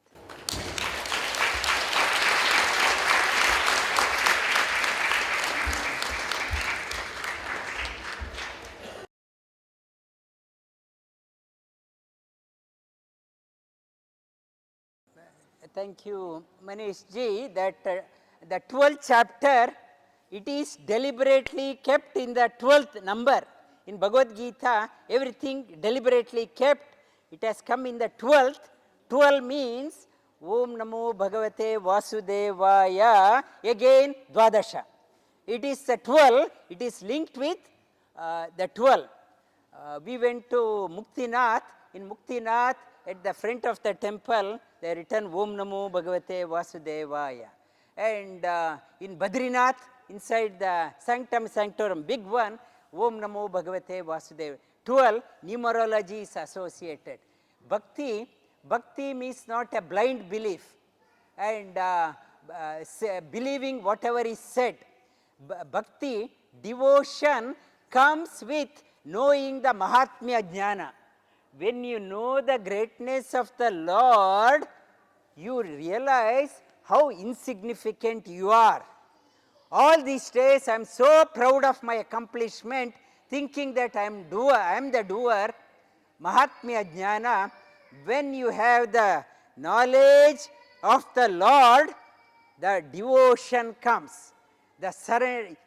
Thank you, Manish ji. That the 12th chapter, it is deliberately kept in the 12th number. In Bhagavad Gita, everything deliberately kept. It has come in the 12th. 12 means Om Namo Bhagavate Vasudevaya. Again, Dvadasha. It is the 12. It is linked with the 12. We went to Muktinath. In Muktinath, at the front of the temple, they written Om Namo Bhagavate Vasudevaya. And in Badrinath, inside the Sanctum Sanctorum, big one, Om Namo Bhagavate Vasudevaya. 12 numerology is associated. Bhakti means not a blind belief and believing whatever is said. Bhakti, devotion, comes with knowing the Mahatmya Jnana. When you know the greatness of the Lord, you realize how insignificant you are. All these days I am so proud of my accomplishment, thinking that I am the doer. Mahatmya Jnana, when you have the knowledge of the Lord, the devotion comes.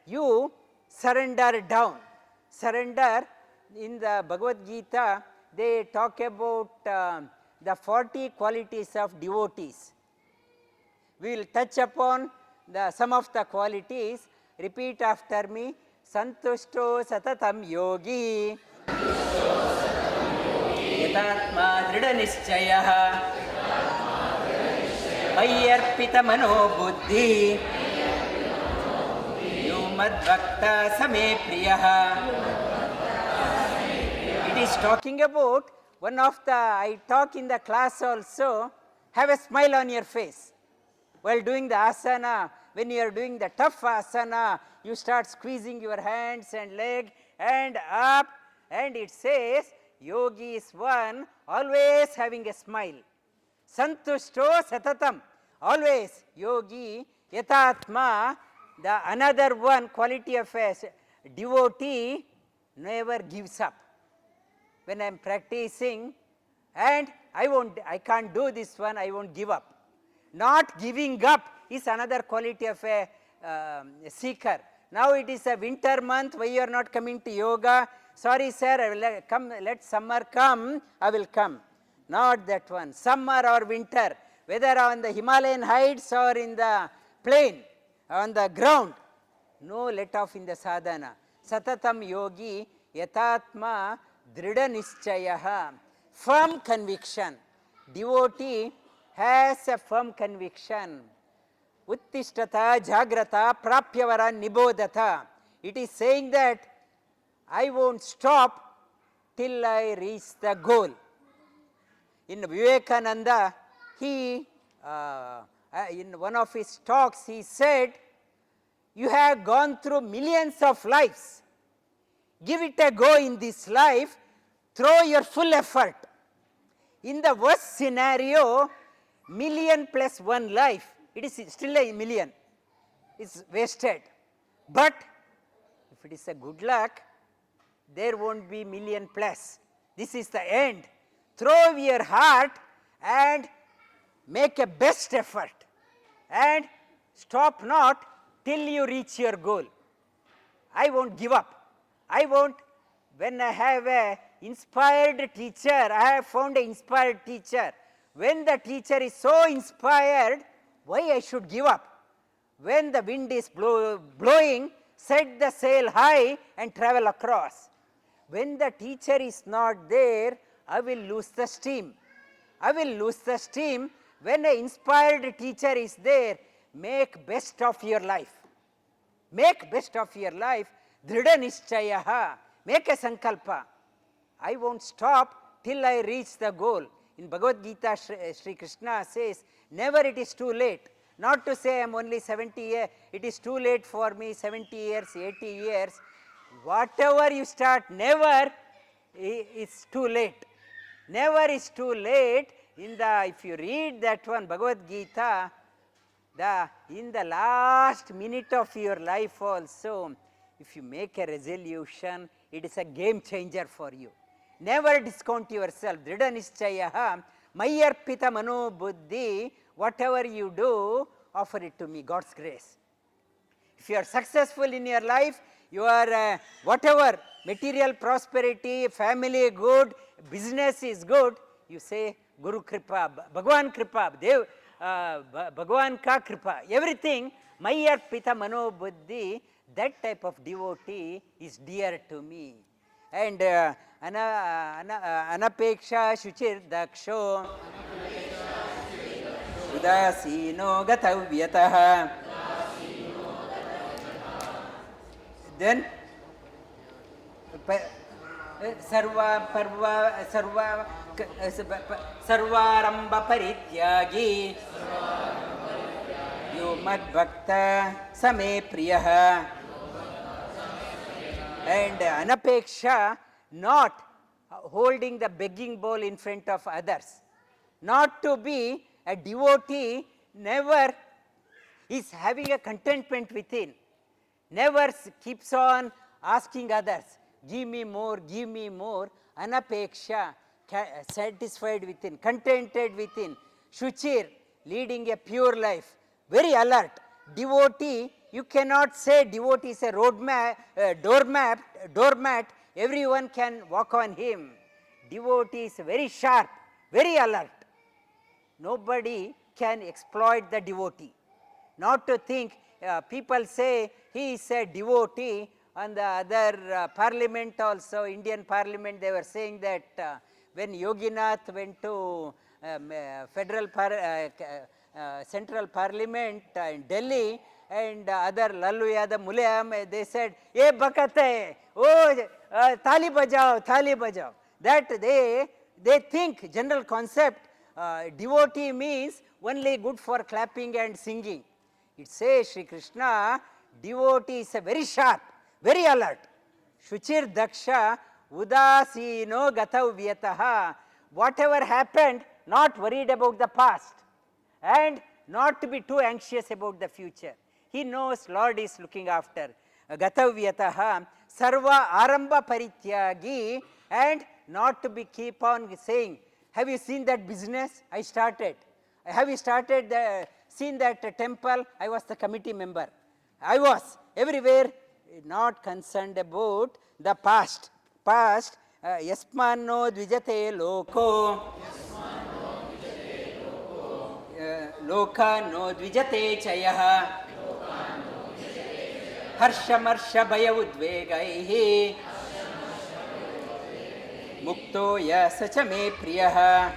You surrender down. Surrender, in the Bhagavad Gita, they talk about the 40 qualities of devotees. We will touch upon some of the qualities. Repeat after me. Santushto satatam yogi. Yatatma drida nischayah. Mayyarpita mano buddhi. Yumadbhakta same priyah. It is talking about one of the, I talk in the class also, have a smile on your face. While doing the asana, when you are doing the tough asana, you start squeezing your hands and leg and up, and it says, yogi is one always having a smile. Santushto satatam, always yogi, yatatma, the another one quality of a devotee never gives up. When I am practicing and I can't do this one, I won't give up. Not giving up is another quality of a seeker. Now it is a winter month, why you are not coming to yoga? Sorry sir, I will come, let summer come, I will come. Not that one. Summer or winter, whether on the Himalayan heights or in the plain, on the ground, no let off in the sadhana. Satatam yogi, yatatma, drida nischayah, firm conviction. Devotee has a firm conviction. Uttishtata, jagrata, prapyavara, nibodhata. It is saying that I won't stop till I reach the goal. In Vivekananda, he, in one of his talks, he said, you have gone through millions of lives. Give it a go in this life, throw your full effort. In the worst scenario, million plus one life, it is still a million. It's wasted. But if it is a good luck, there won't be million plus. This is the end. Throw your heart and make a best effort and stop not till you reach your goal. I won't give up. I won't, when I have a inspired teacher, I have found an inspired teacher. When the teacher is so inspired, why I should give up? When the wind is blowing, set the sail high and travel across. When the teacher is not there, I will lose the steam. I will lose the steam. When an inspired teacher is there, make best of your life. Make best of your life. Dhrida nishchayaha. Make a sankalpa. I won't stop till I reach the goal. In Bhagavad Gita, Sri Krishna says, never it is too late. Not to say I am only 70 years, it is too late for me, 70 years, 80 years. Whatever you start, never is too late. Never is too late. If you read that one, Bhagavad Gita, in the last minute of your life also, if you make a resolution, it is a game changer for you. Never discount yourself. Dhrida nishchayaha, mayarpita mano buddhi, whatever you do, offer it to me, God's grace. If you are successful in your life, you are whatever, material prosperity, family good, business is good, you say Guru Kripa, Bhagwan Kripa, Dev, Bhagwan Ka Kripa, everything, mayarpita mano buddhi, that type of devotee is dear to me. And anapeksha shuchir daksho udasino gatavyataha. Then sarvaramba parityagi yo mad bhakta same priyaha. And anapeksha, not holding the begging bowl in front of others. Not to be a devotee, never is having a contentment within. Never keeps on asking others, give me more, give me more. Anapeksha, satisfied within, contented within. Shuchir, leading a pure life, very alert. Devotee, you cannot say devotee is a doormat, everyone can walk on him. Devotee is very sharp, very alert. Nobody can exploit the devotee. Not to think, people say he is a devotee. On the other parliament also, Indian parliament, they were saying that when Yoginath went to central parliament in Delhi, and other Lalu Yadav, Mulayam, they said, "Ye bakate, oh, thali bajao." That they think, general concept, devotee means only good for clapping and singing. It says, Sri Krishna, devotee is a very sharp, very alert. Shuchir daksha udasino gatavyataha. Whatever happened, not worried about the past and not to be too anxious about the future. He knows Lord is looking after. Gatavyataha sarva aramba parityagi, and not to be keep on saying, have you seen that business I started? Have you seen that temple? I was the committee member. I was everywhere, not concerned about the past. Yasmanno dvijate loko. Loka no dvijate chayaha. Harshamarshya bhaya udvegaihi. Mukto ya sachame priyaha.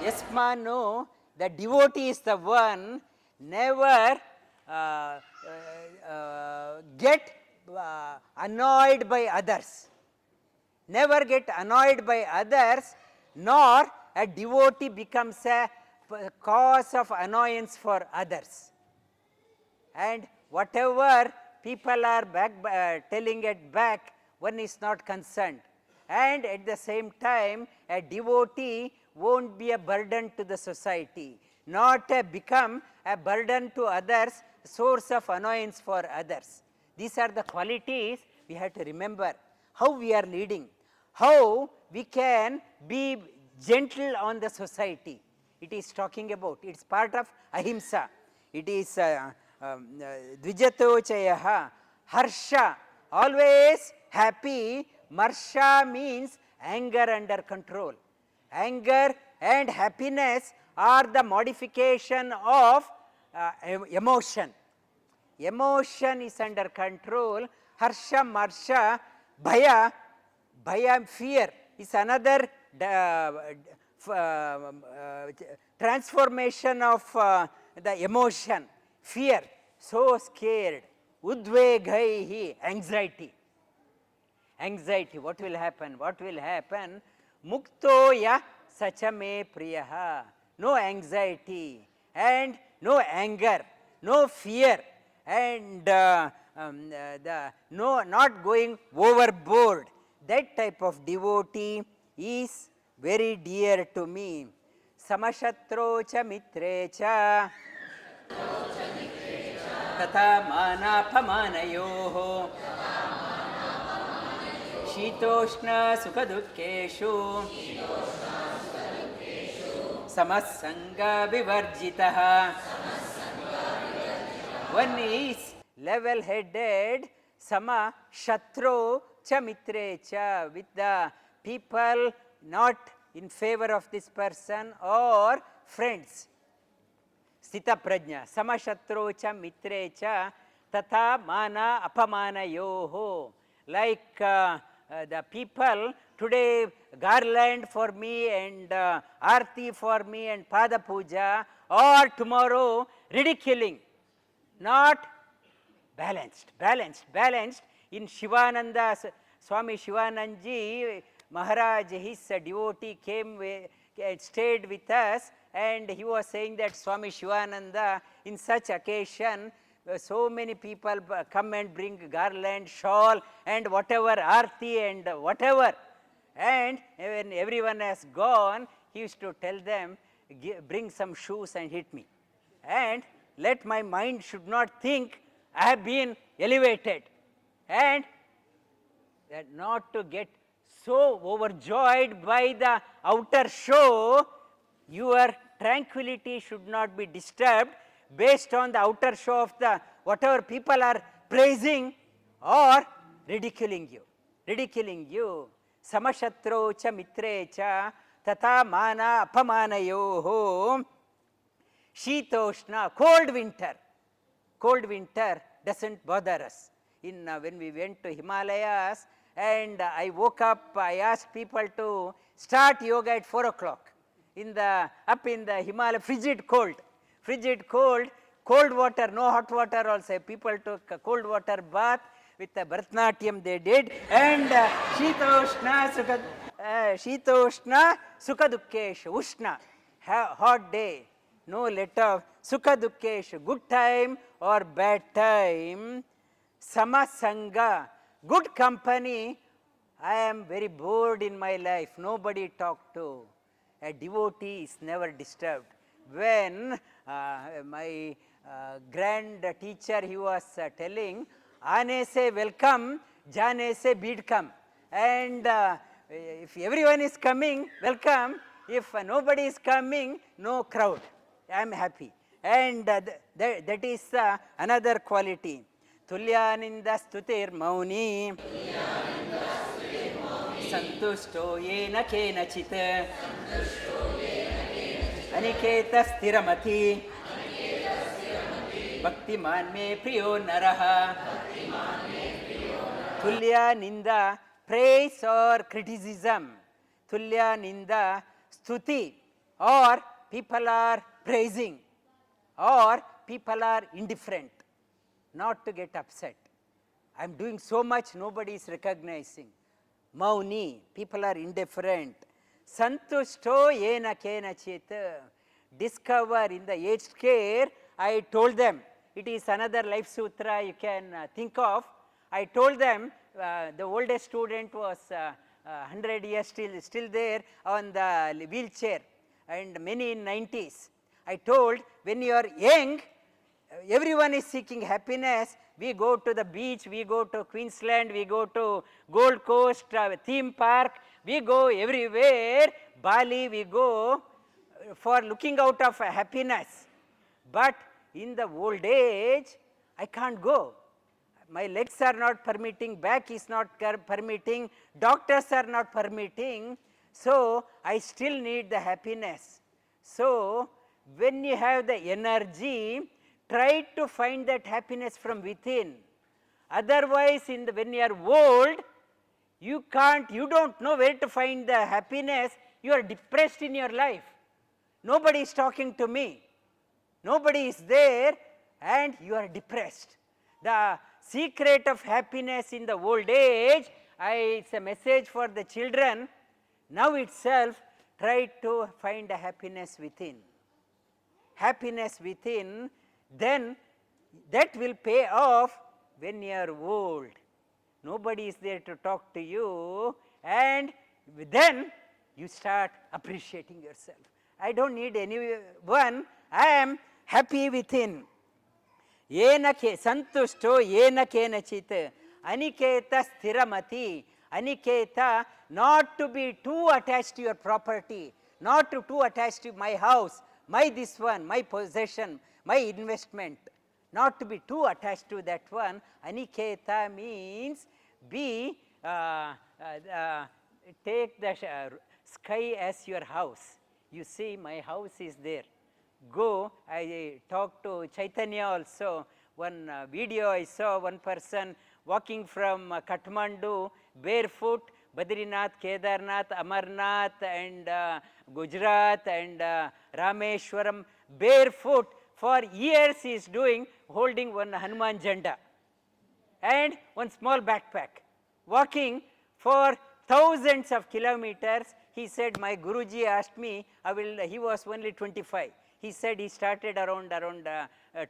Yasmano, the devotee is the one never get annoyed by others. Never get annoyed by others, nor a devotee becomes a cause of annoyance for others. And whatever people are telling it back, one is not concerned. And at the same time, a devotee won't be a burden to the society, not become a burden to others, source of annoyance for others. These are the qualities we have to remember. How we are leading, how we can be gentle on the society. It is talking about, it's part of ahimsa. It is dvijatochayaha, harsha, always happy. Marsha means anger under control. Anger and happiness are the modification of emotion. Emotion is under control. Harsha, marsha, bhaya, fear is another transformation of the emotion. Fear, so scared. Udvegaihi, anxiety. Anxiety, what will happen? What will happen? Muktoya sachame priyaha. No anxiety and no anger, no fear, and not going overboard. That type of devotee is very dear to me. Samashatro cha mitre cha tata manapamanayoho shitoshna sukhadukkeshu samasanga vivarjitaha. One is level-headed, sama shatro cha mitre cha, with the people not in favor of this person or friends. Sthita prajna, sama shatro cha mitre cha tata mana apamana yoho. Like the people today garland for me and arti for me and pada puja, or tomorrow ridiculing. Not balanced. In Shivananda, Swami Shivanandaji Maharaj, his devotee came, stayed with us, and he was saying that Swami Shivananda, in such occasion, so many people come and bring garland, shawl, and whatever, arti and whatever. And when everyone has gone, he used to tell them, bring some shoes and hit me. And let my mind should not think I have been elevated. And that not to get so overjoyed by the outer show, your tranquility should not be disturbed based on the outer show of the whatever people are praising or ridiculing you. Samashatro cha mitre cha tata mana apamanayoho. Shitoshna, cold winter doesn't bother us. When we went to Himalayas and I woke up, I asked people to start yoga at 4 o'clock. Up in the Himalaya, frigid cold, cold water, no hot water also. People took a cold water bath with the Bharatanatyam they did, and Shitoshna Sukhadukkeshu, Ushna, hot day. No let of Sukha Dukkeshu, good time or bad time. Samasanga, good company. I am very bored in my life, nobody talk to. A devotee is never disturbed. When my grand teacher, he was telling, Aane se welcome, Jane se bead come. And if everyone is coming, welcome. If nobody is coming, no crowd. I am happy. And that is another quality. Tulyaninda stutir mauni santushto yena kenachit aniketa stiramati bhaktiman me priyo naraha. Tulya ninda, praise or criticism. Tulya ninda, stuti, or people are praising, or people are indifferent. Not to get upset. I am doing so much, nobody is recognizing. Mauni, people are indifferent. Santushto yena kenachit. Discover in the aged care, I told them, it is another life sutra you can think of. I told them, the oldest student was 100 years still there on the wheelchair, and many in 90s. I told, when you are young, everyone is seeking happiness, we go to the beach, we go to Queensland, we go to Gold Coast, theme park, we go everywhere. Bali, we go for looking out of happiness. But in the old age, I can't go. My legs are not permitting, back is not permitting, doctors are not permitting, so I still need the happiness. So, when you have the energy, try to find that happiness from within. Otherwise, when you are old, you don't know where to find the happiness, you are depressed in your life. Nobody is talking to me, nobody is there, and you are depressed. The secret of happiness in the old age, it's a message for the children. Now itself, try to find a happiness within. Happiness within, then that will pay off when you are old. Nobody is there to talk to you, and then you start appreciating yourself. I don't need anyone, I am happy within. Yena ke santushto yena kenachit aniketa sthiramati. Aniketa, not to be too attached to your property, not to too attached to my house, my this one, my possession, my investment, not to be too attached to that one. Aniketa means take the sky as your house. You see, my house is there. Go, I talked to Chaitanya also. One video I saw, one person walking from Kathmandu barefoot, Badrinath, Kedarnath, Amarnath and Gujarat and Rameshwaram, barefoot for years he is doing, holding one Hanuman Janda and one small backpack, walking for thousands of kilometers. He said, my Guruji asked me, he was only 25. He said he started around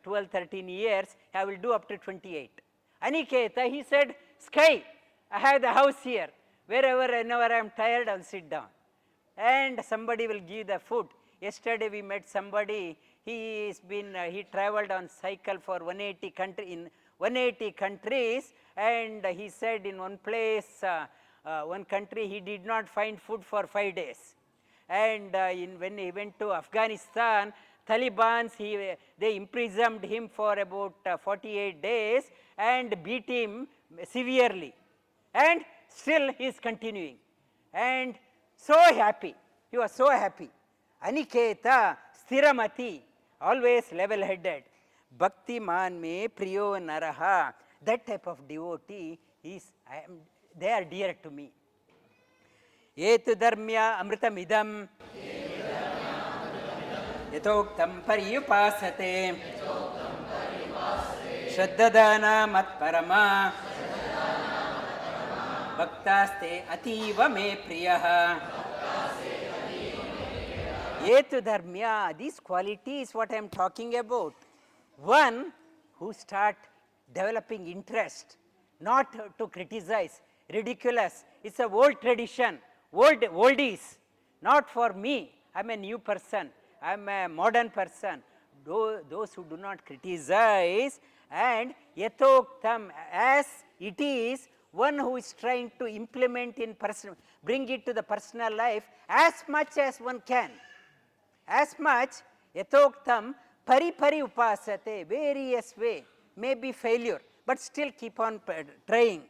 12, 13 years, I will do up to 28. Aniketa, he said, sky, I have the house here. Whenever I am tired, I will sit down. And somebody will give the food. Yesterday we met somebody, he traveled on cycle for 180 countries, and he said in one place, one country, he did not find food for 5 days. And when he went to Afghanistan, Taliban, they imprisoned him for about 48 days and beat him severely. And still he is continuing. And so happy. He was so happy. Aniketa, Sthiramati, always level-headed. Bhakti man me priyo naraha. That type of devotee they are dear to me. Yetu dharmya amritam idam yatoktam pariyupasate shraddadana matparama bhaktaste ativa me priyaha. Yetu dharmya, these qualities what I am talking about. One who start developing interest, not to criticize, ridiculous. It's a old tradition, oldies, not for me. I'm a new person, I'm a modern person. Those who do not criticize, and yatoktam, as it is, one who is trying to implement in personal, bring it to the personal life as much as one can. As much, yatoktam, pari upasate, various way, maybe failure, but still keep on trying.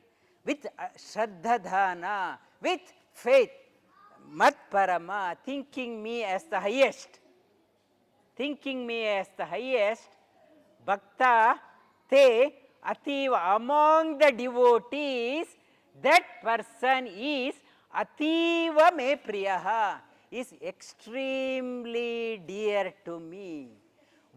With shraddhadhana, with faith, matparama, thinking me as the highest. Thinking me as the highest, bhakta te ativa, among the devotees, that person is ativa me priyaha, is extremely dear to me.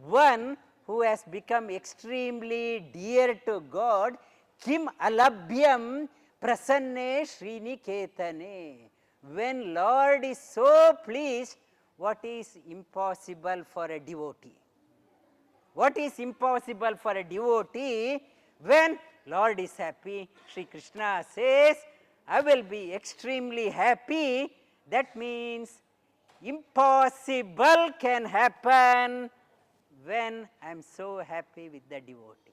One who has become extremely dear to God, kim alabhyam prasanne sriniketane. When Lord is so pleased, what is impossible for a devotee? What is impossible for a devotee? When Lord is happy, Sri Krishna says, I will be extremely happy. That means impossible can happen when I am so happy with the devotee.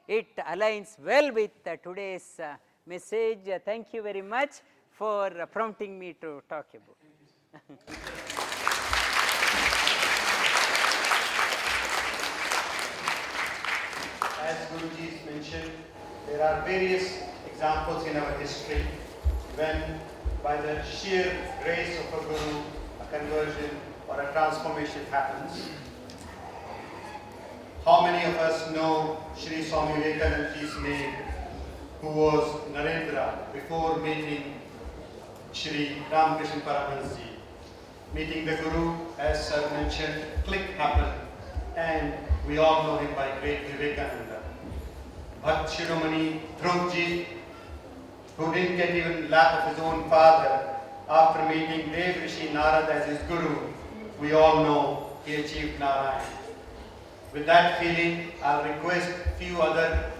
it aligns well with today's message. Thank you very much for prompting me to talk about. As Guruji mentioned, there are various examples in our history when, by the sheer grace of a Guru, a conversion or a transformation happens. How many of us know Shri Swami Vivekanandaji's name, who was Narendra before meeting Shri Ramakrishna Paramahansaji? Meeting the Guru, as Sir mentioned, click happened, and we all know him by great Vivekananda. Bhakt Shiromani Dhruvji, who didn't get even lap of his own father, after meeting Dev Rishi Narad as his Guru, we all know he achieved Narayan. With that feeling, I'll request a few other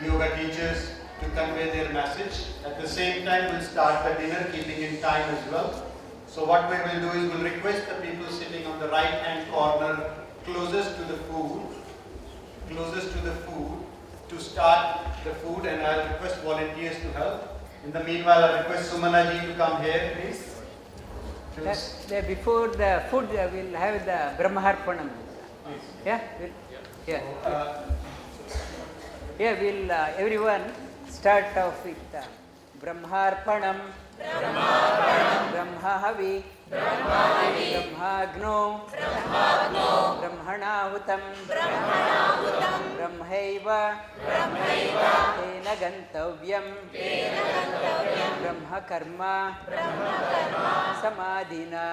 yoga teachers to convey their message. At the same time, we'll start the dinner, keeping in time as well. So what we will do is we'll request the people sitting on the right hand corner, closest to the food, to start the food, and I'll request volunteers to help. In the meanwhile, I'll request Sumanaji to come here, please. Before the food, we'll have the Brahmaharpanam. Yeah? Yeah. We'll everyone start off with Brahmarpanam, Brahmahavi, Brahmagno, Brahmanahutam, Brahmaiva, Tena Gantavyam, Brahmakarma, Samadhina,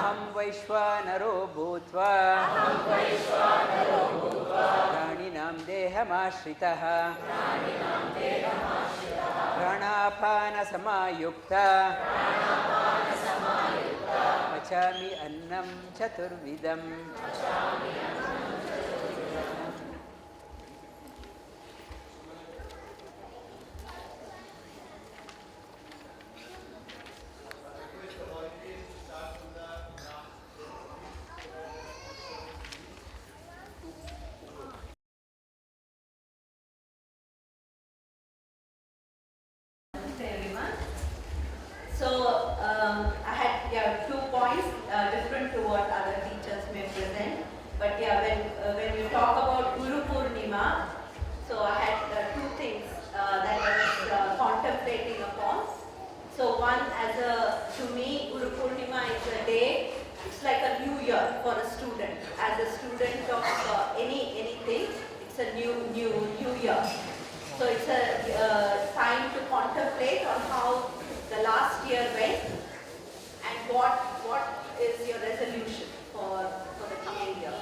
Aham Vaishwanaro Bhutva, Praninam Dehamashritah, Pranapana Samayukta, Pachami Annam Chaturvidam. So I had 2 points different to what other teachers may present. But when you talk about Guru Poornima, so I had 2 things that I was contemplating upon. So one, to me, Guru Poornima is a day. It's like a new year for a student. As a student of anything, it's a new year. So it's a time to contemplate on how the last year went and what is your resolution for the coming year.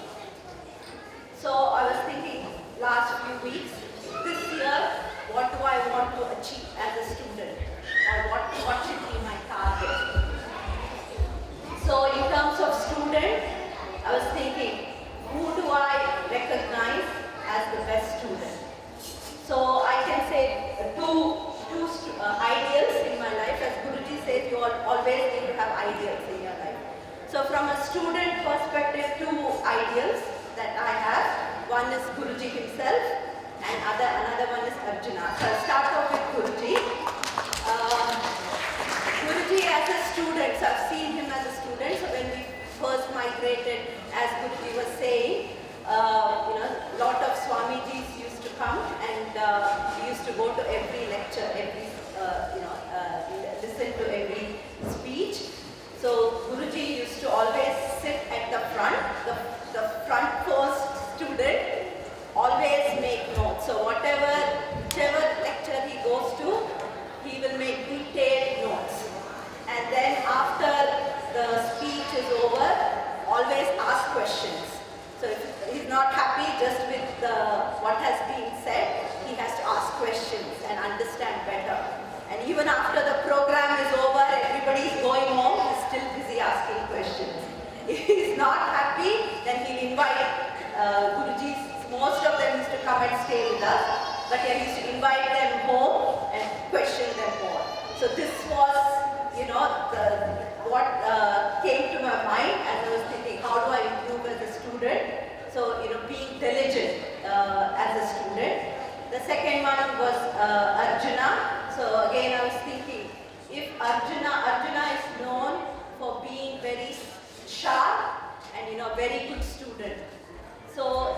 So I was thinking last few weeks, this year, what do I want to achieve as a student, or what should be my target? So in terms of student, I was thinking, who do I recognize as the best student? So I can say two ideals in my life. As Guruji says, you always need to have ideals in your life. So from a student perspective, 2 ideals that I have. One is Guruji himself and another one is Arjuna. So I'll start off with Guruji. Guruji as a student, so I've seen him as a student. So when we first migrated, as Guruji was saying, lot of Swamijis used to come and we used to go to every lecture, listen to every speech. So Guruji used to always sit at the front. The front post student always make notes. So whichever lecture he goes to, he will make detailed notes. And then after the speech is over, always ask questions. So if he's not happy just with what has been said, he has to ask questions and understand better. And even after the program is over, everybody is going home, he's still busy asking questions. If he's not happy, then he'll invite Guruji's. Most of them used to come and stay with us, but he used to invite them home and question them more. So this was, what came to my mind as I was thinking, how do I improve as a student? So, being diligent as Arjuna. So again I was thinking, if Arjuna is known for being very sharp and very good student. So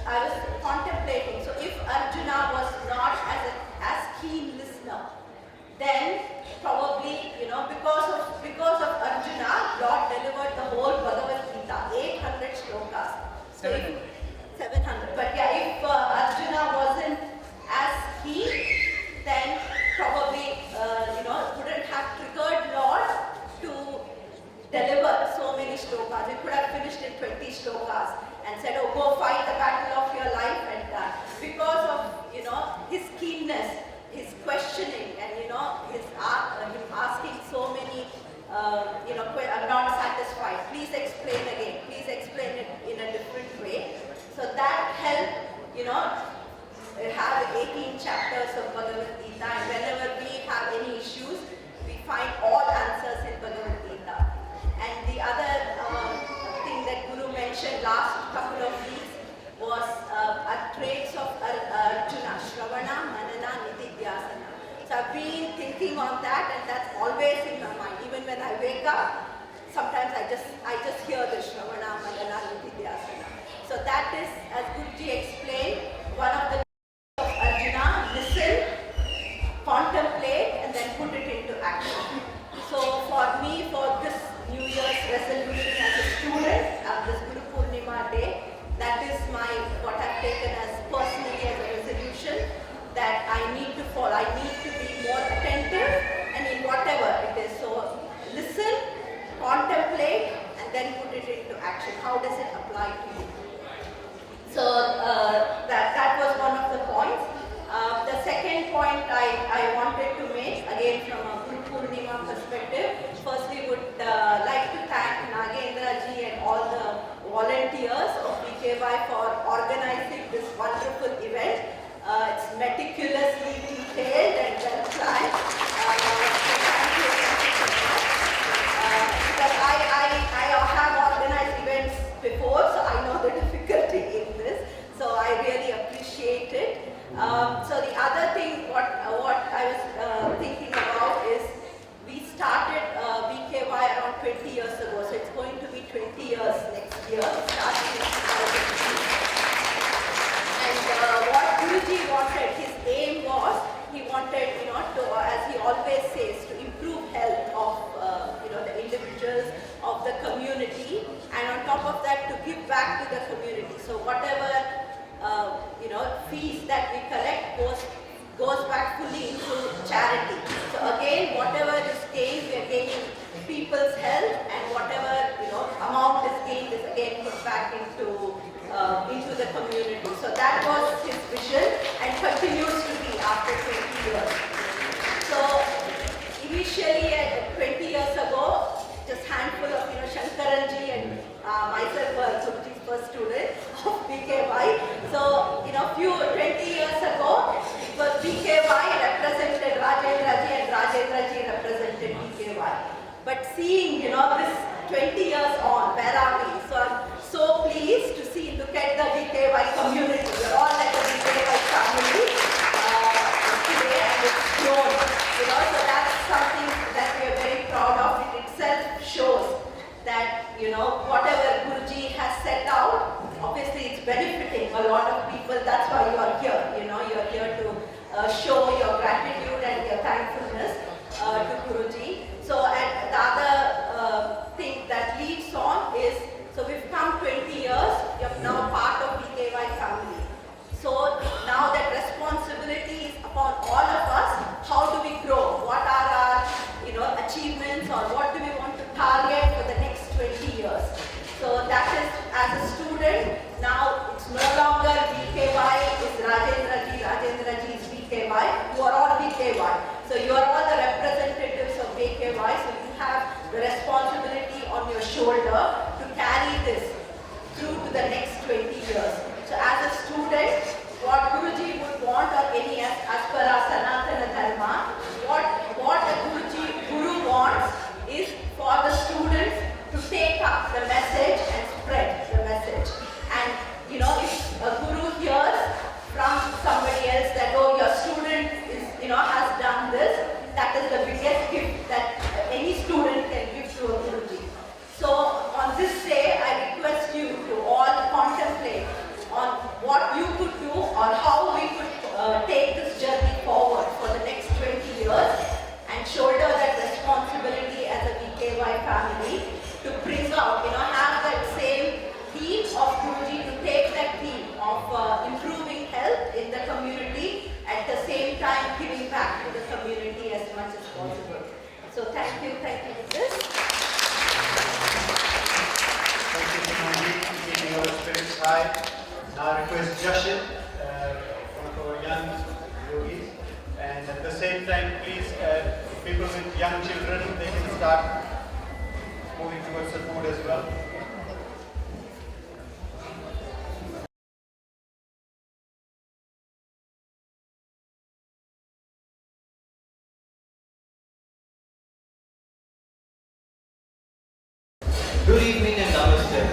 I was contemplating, so if Arjuna was not as keen listener, then probably, because of Arjuna, Lord delivered the whole Bhagavad Gita, 800 shlokas. So 700. But yeah, if Arjuna wasn't as keen, then probably, wouldn't have triggered Lord to deliver so many shlokas. We could have finished in 20 shlokas and said, oh, go fight the battle of your life and done. Because of, his keenness, his questioning, and him asking so many, I'm not satisfied. Please explain again. Please explain it in a different way. So that helped, have 18 chapters of Bhagavad Gita, and whenever we have any issues, we find all answers in Bhagavad Gita. And the other thing that Guru mentioned last couple of weeks was traits of Arjuna, Shravana, Manana, Nididhyasana. So I've been thinking on that, and that's always in my mind. Even when I wake up, sometimes I just hear the Shravana, Manana, Nididhyasana. So that is, as Guruji explained, one of the of Arjuna, listen, contemplate, and then put it into action. So for me, for this New Year's resolution as a student, this Guru Poornima day, that is what I've taken as personally as a resolution, that I need to follow. I need to be more attentive, and in whatever it is. So listen, contemplate, and then put it into action. How does it apply to you? So that was one of the points. The second point I wanted to make, again from a Guru Poornima perspective, firstly would like to thank Nagendra ji and all the volunteers of BKY for organizing this wonderful event. It's meticulously detailed and well planned. So thank you so much. Because I have organized events before, so I know the difficulty in this. So I really appreciate it. So the other thing, what I was thinking about is, we started BKY around 20 years ago. So it's going to be 20 years next year. Starting in 2003. And what Guruji wanted, his aim was, he wanted, to, as he always says, to improve health of, the individuals, of the community, and on top of that, to give back to the community. So whatever, fees that we collect goes back fully into charity. So again, whatever is gained, we are gaining people's health, and whatever, amount is gained is again put back into the community. So that was his vision and continues to be after 20 years. So initially, 20 years ago, just handful of Shankaranji and myself were Guruji's first student of BKY. So 20 years ago, it was BKY represented Rajendraji and Rajendraji represented BKY. But seeing this 20 years on, where are we? So I'm so pleased to see, look at the BKY community. We're all like a BKY family today, and it's grown. So that's something that we are very proud of. It itself shows that whatever Guruji has set out, obviously it's benefiting a lot of people. That's why you are here. same time, please, people with young children, they can start moving towards the food as well. Good evening and namaste.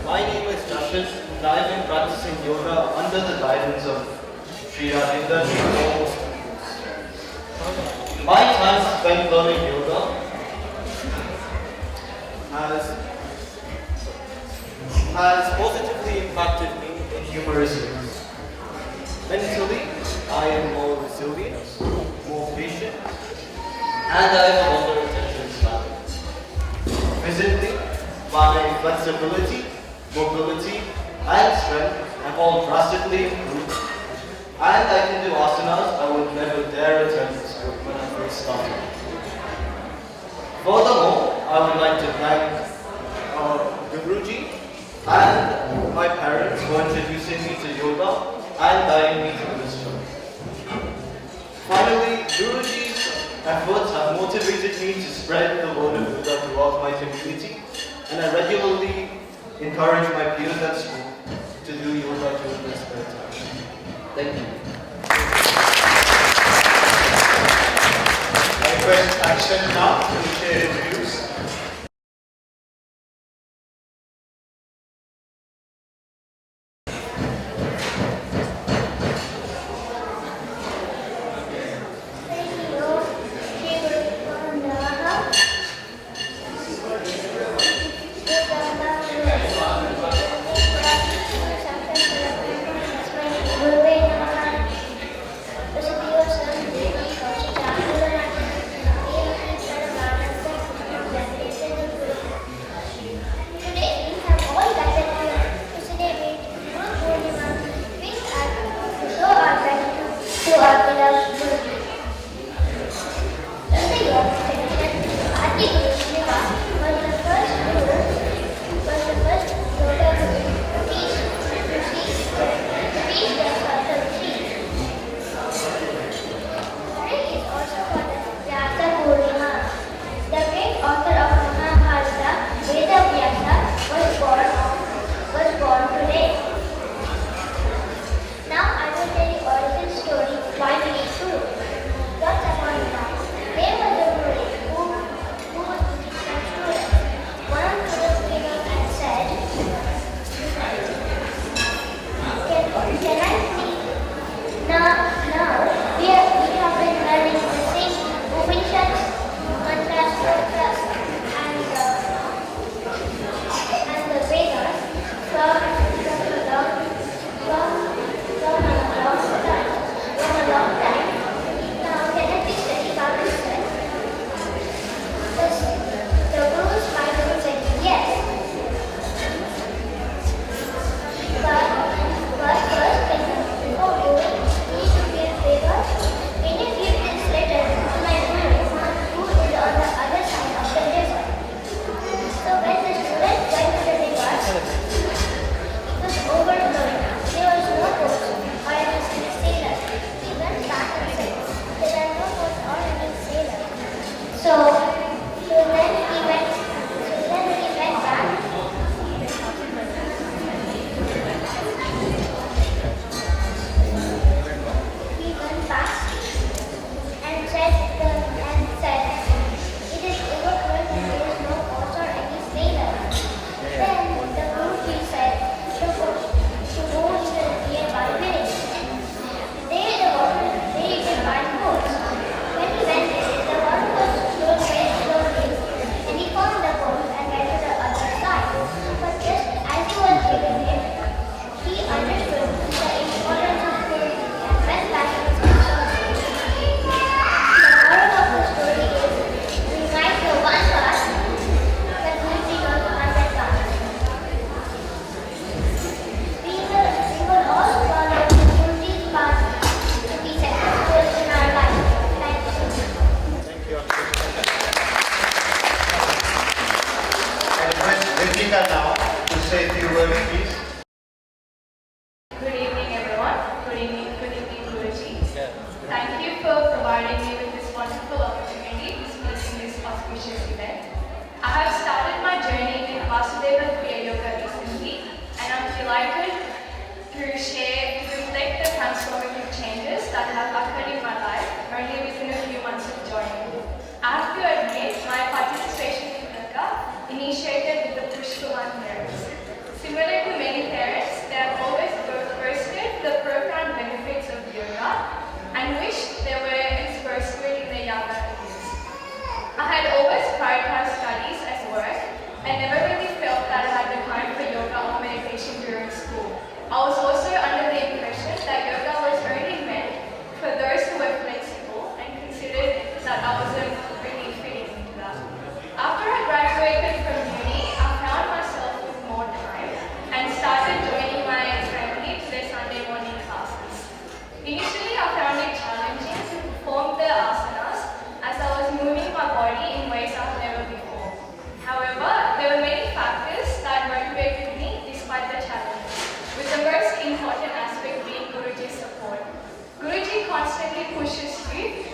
My name is Jashan and I have been practicing yoga under the guidance of Sri Rajendra for almost 2 years. My time spent learning yoga has positively impacted me in numerous ways. Mentally, I am more resilient, more patient, and I have a longer attention span. Physically, my flexibility, mobility, and strength have all drastically improved, and I can do asanas I would never dare attempt when I first started. Furthermore, I would like to thank Guruji and my parents for introducing me to yoga and guiding me through this journey. Finally, Guruji's efforts have motivated me to spread the word of Buddha throughout my community, and I regularly encourage my peers at school to do yoga during their spare time. Thank you. I request Action now to share his views.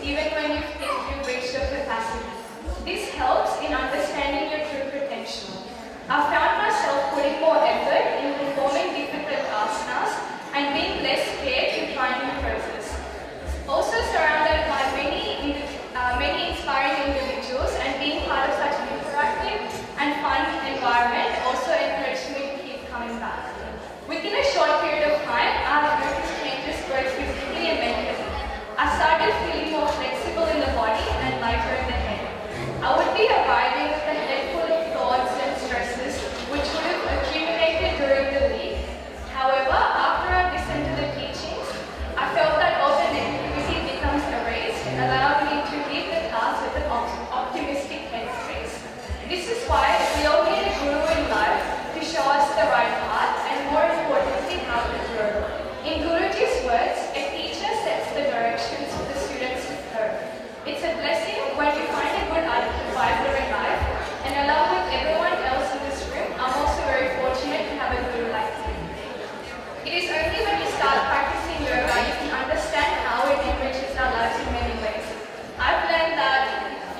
even when you think you've reached your capacity. This helps in understanding your true potential. I found myself putting more effort in performing difficult asanas and being less scared in trying the process. Also surrounded by many inspiring individuals and being part of such an interactive and fun environment also encouraged me to keep coming back. Within a short period of time, I have noticed changes both physically and mentally. I started feeling more flexible in the body and lighter in the head. I would be arriving with a head full of thoughts and stresses which would have accumulated during the week. However, after I listened to the teachings, I felt that all the negativity becomes erased, allowing me to leave the class with an optimistic headspace. This is why we all need a guru in life to show us the right path and more importantly how to grow. In Guruji's words, a teacher sets the directions for the students to follow. It's a blessing when you find a good advisor in life, and along with everyone else in this room, I'm also very fortunate to have a guru like you. It is only when you start practicing yoga you can understand how it enriches our lives in many ways. I've learned that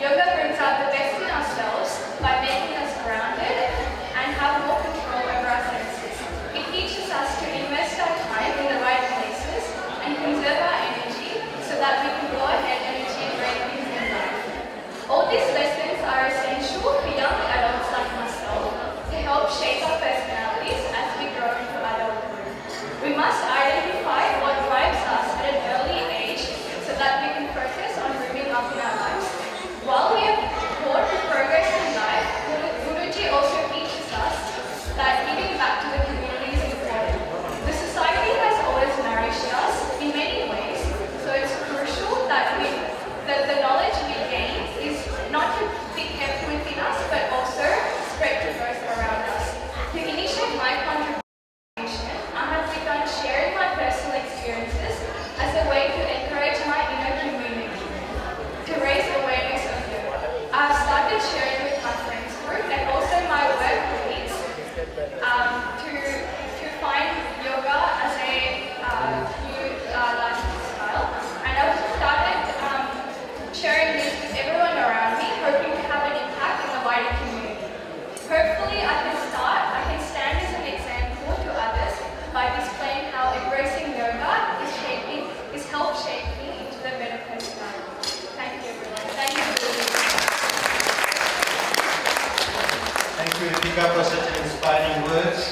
yoga brings out the best in ourselves by making us grounded and have more control over our senses. It teaches us to invest our time in the right places and conserve our energy so that we can go ahead and achieve great things in life. All these lessons are essential for young adults like myself to help shape our personalities as we grow into adulthood. We must identify what drives us at an early age so that we can focus on moving up in our lives. While we are taught to progress in life, Guruji also teaches us that giving back to the community is important. The society has always nourished us in many ways, so it's crucial that the knowledge we gain is not to be kept within us, but also spread to those around us. To initiate my contribution, I have begun sharing my personal experiences as a way to encourage my inner community, to raise awareness of yoga. I have started sharing with my friends group and also my work colleagues to find yoga as a new lifestyle, and I've started sharing this with everyone around me, hoping to have an impact in the wider community. Hopefully I can stand as an example to others by displaying how embracing yoga is helped shape me into the better person I am. Thank you everyone. Thank you. Thank you, Ritika, for such inspiring words.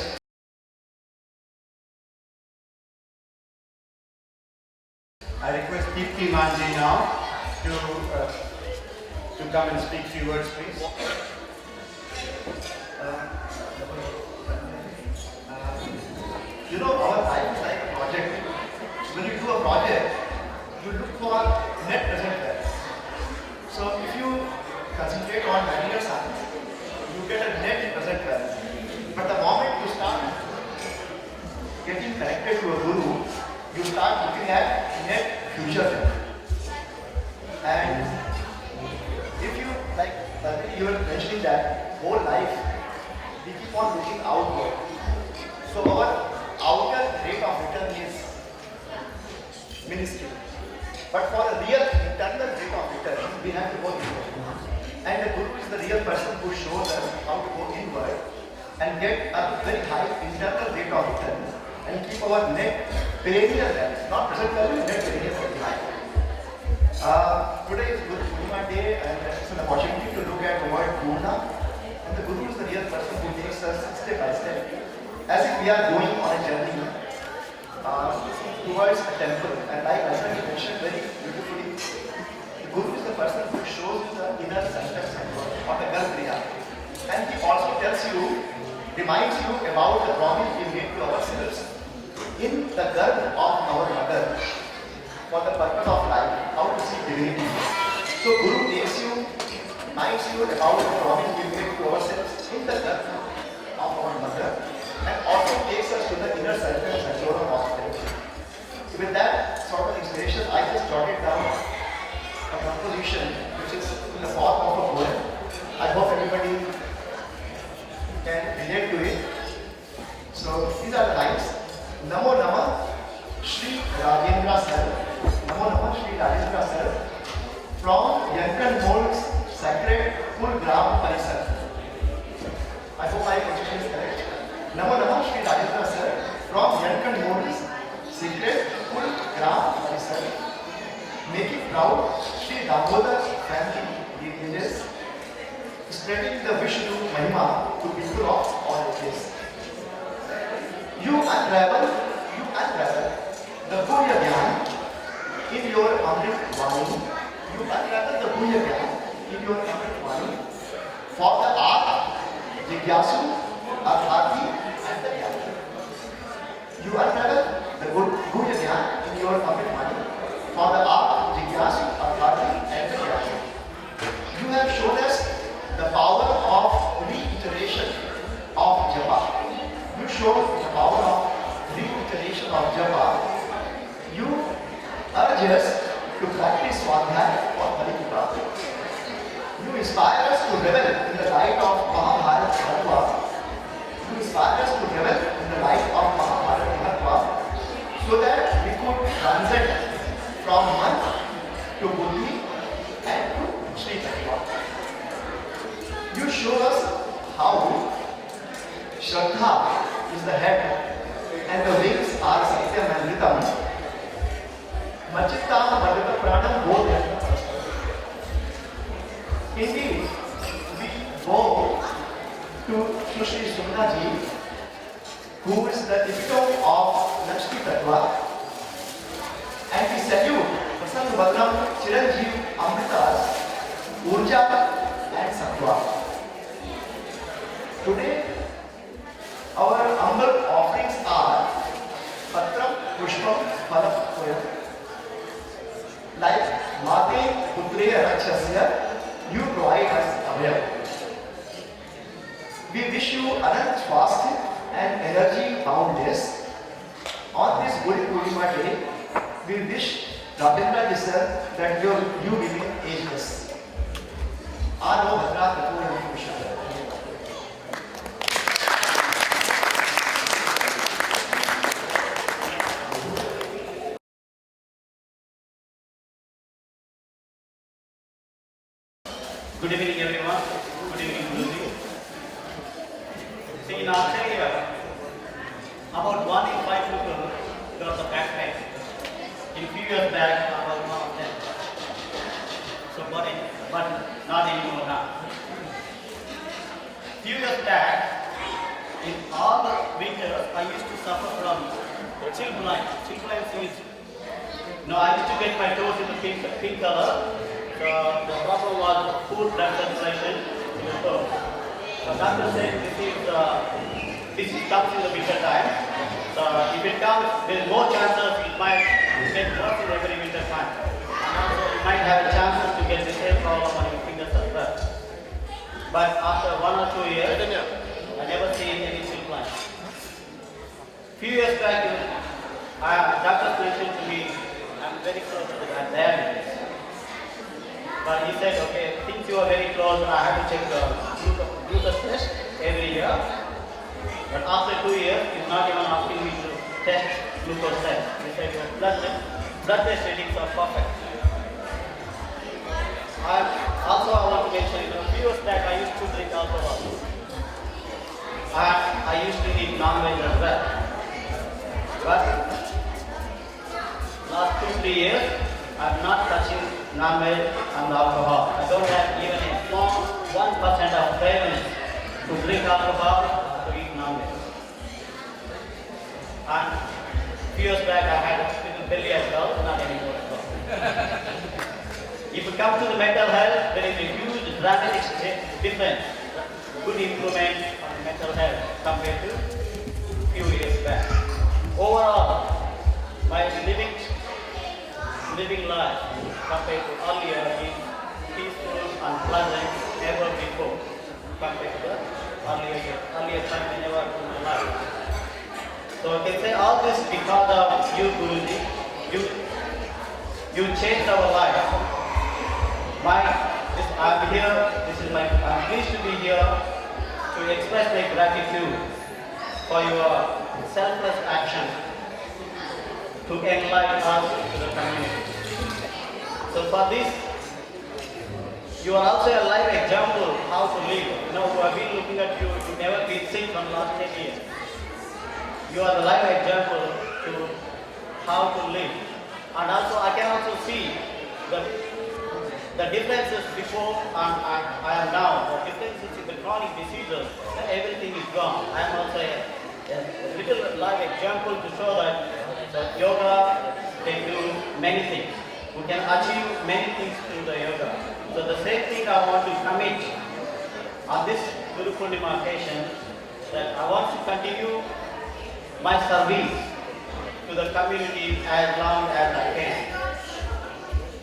I request Deepti Manji now to come and speak a few words, please. You know, our life is like a project. When you do a project, you look for net present value. So if you concentrate on linear science, you get a net present value. But the moment you start getting connected to a guru, you start looking at net future value. And if you, like you were mentioning that whole life, we keep on looking outward. So our outer rate of return is minuscule. But for a real internal rate of return, we have to go inward. And the Guru is the real person who shows us how to go inward and get a very high internal rate of return and keep our net perennial value, not present value, net perennial value high. Today is Poornima day and it's an opportunity to look at the word Purna. And the Guru is the real person who takes us step by step, as if we are going on a journey towards a temple. And like Vasudeva mentioned very beautifully, the Guru is the person who shows you the inner center or the Garb Kriya. And he also tells you, reminds you about the promise we made to ourselves in the Garb of our mother for the purpose of life, how to see divinity. So Guru takes you, reminds you about the promise we made to ourselves in the Garb of our mother, and also takes us to the inner circle and control of hospitality. So with that sort of inspiration, I just jotted down a composition which is in the form of a poem. I hope everybody can relate to it. So these are the lines. Namo Nama Shri Rajendra Sir. Namo Nama Shri Rajendra Sir. from Yankan Mold's sacred Purgram Parisar. I hope my pronunciation is correct. Namo Namah Shri Rajendra sir from Yankan Mold's sacred Purgram Parisar. Making proud Shri Damodar family lineages, spreading the Vishnu Mahima to people of all ages. You unravel the Puja Gyan in your Amrit Vani. You unravel the Puja Gyan in your Amrit Vani for the art, Jigyasu, Arhati and the Gyani. You unravel the Puja Gyan in your Amrit Vani for the art, Jigyasu, Arhati and the Gyani. You have shown us the power of reiteration of Japa. You showed the power of reiteration of Japa. You urge us to practice Swadhyaya for Parikita. You inspire us to revel in the light of Mahabharata Mahatma. You inspire us to revel in the light of Mahabharata Mahatma so that we could transcend from Man to Buddhi and to Sri Tattva. You show us how Shraddha is the head and the wings are Satyam and Ritam. Machittam Madhata Pranam Bodh. Indeed, we bow to Shri Sumanaji, who is the epitome of Lakshmi Tattva, and we salute Prasanna Bhadram Chiranjeev Amrita's Urja and Sattva. Today, our humble offerings are Patram, Pushpam, Phalam, Poyam. Like Mate Putreya Rakshasya, you provide us Abhyam. We wish you Anant Swasthya and energy boundless. On this Guru Purnima day, we wish Rabindra ji sir that you remain ageless. Ano Bhadra Kapoor Pushpam. Good evening everyone. Good evening Guruji. See in Australia, about 1 in 5 people got the backpack. In few years back, about 1 of them. So but not anymore now. Few years back, in all the winters, I used to suffer from chilblains. Chilblains is, I used to get my toes in the pink color. So the problem was poor blood circulation in the toe. The doctor said this comes in the winter time. So if it comes, there is more chances it might get worse in every winter time. And also you might have chances to get the same problem on your fingers as well. But after 1 or 2 years, I never seen any chilblains. Few years back, doctor mentioned to me, I'm very close to the diabetes. But he said, okay, since you are very close, I have to check the glucose test every year. But after 2 years, he's not even asking me to test glucose test. He said, your blood test readings are perfect. Also, I want to mention, a few years back, I used to drink alcohol. And I used to eat non-veg as well. But last 2-3 years, I'm not touching non-veg and alcohol. I don't have even a small 1% of cravings to drink alcohol or to eat non-veg. And few years back I had a little belly as well, not anymore as well. If you come to the mental health, there is a huge dramatic difference, good improvement on mental health compared to few years back. Overall, my living life compared to earlier is peaceful and pleasant ever before compared to the earlier time whenever in my life. So I can say all this because of you, Guruji. You changed our life. I'm pleased to be here to express my gratitude for your selfless action to enlighten us to the community. So for this, You are also a live example how to live. You know, who have been looking at you, you never been sick from last 10 years. You are the live example to how to live. And also I can also see the differences before and I am now, the differences in the chronic diseases, everything is gone. I am also a little live example to show that yoga can do many things. We can achieve many things through the yoga. So the same thing I want to commit on this Guru Poornima occasion, that I want to continue my service to the community as long as I can.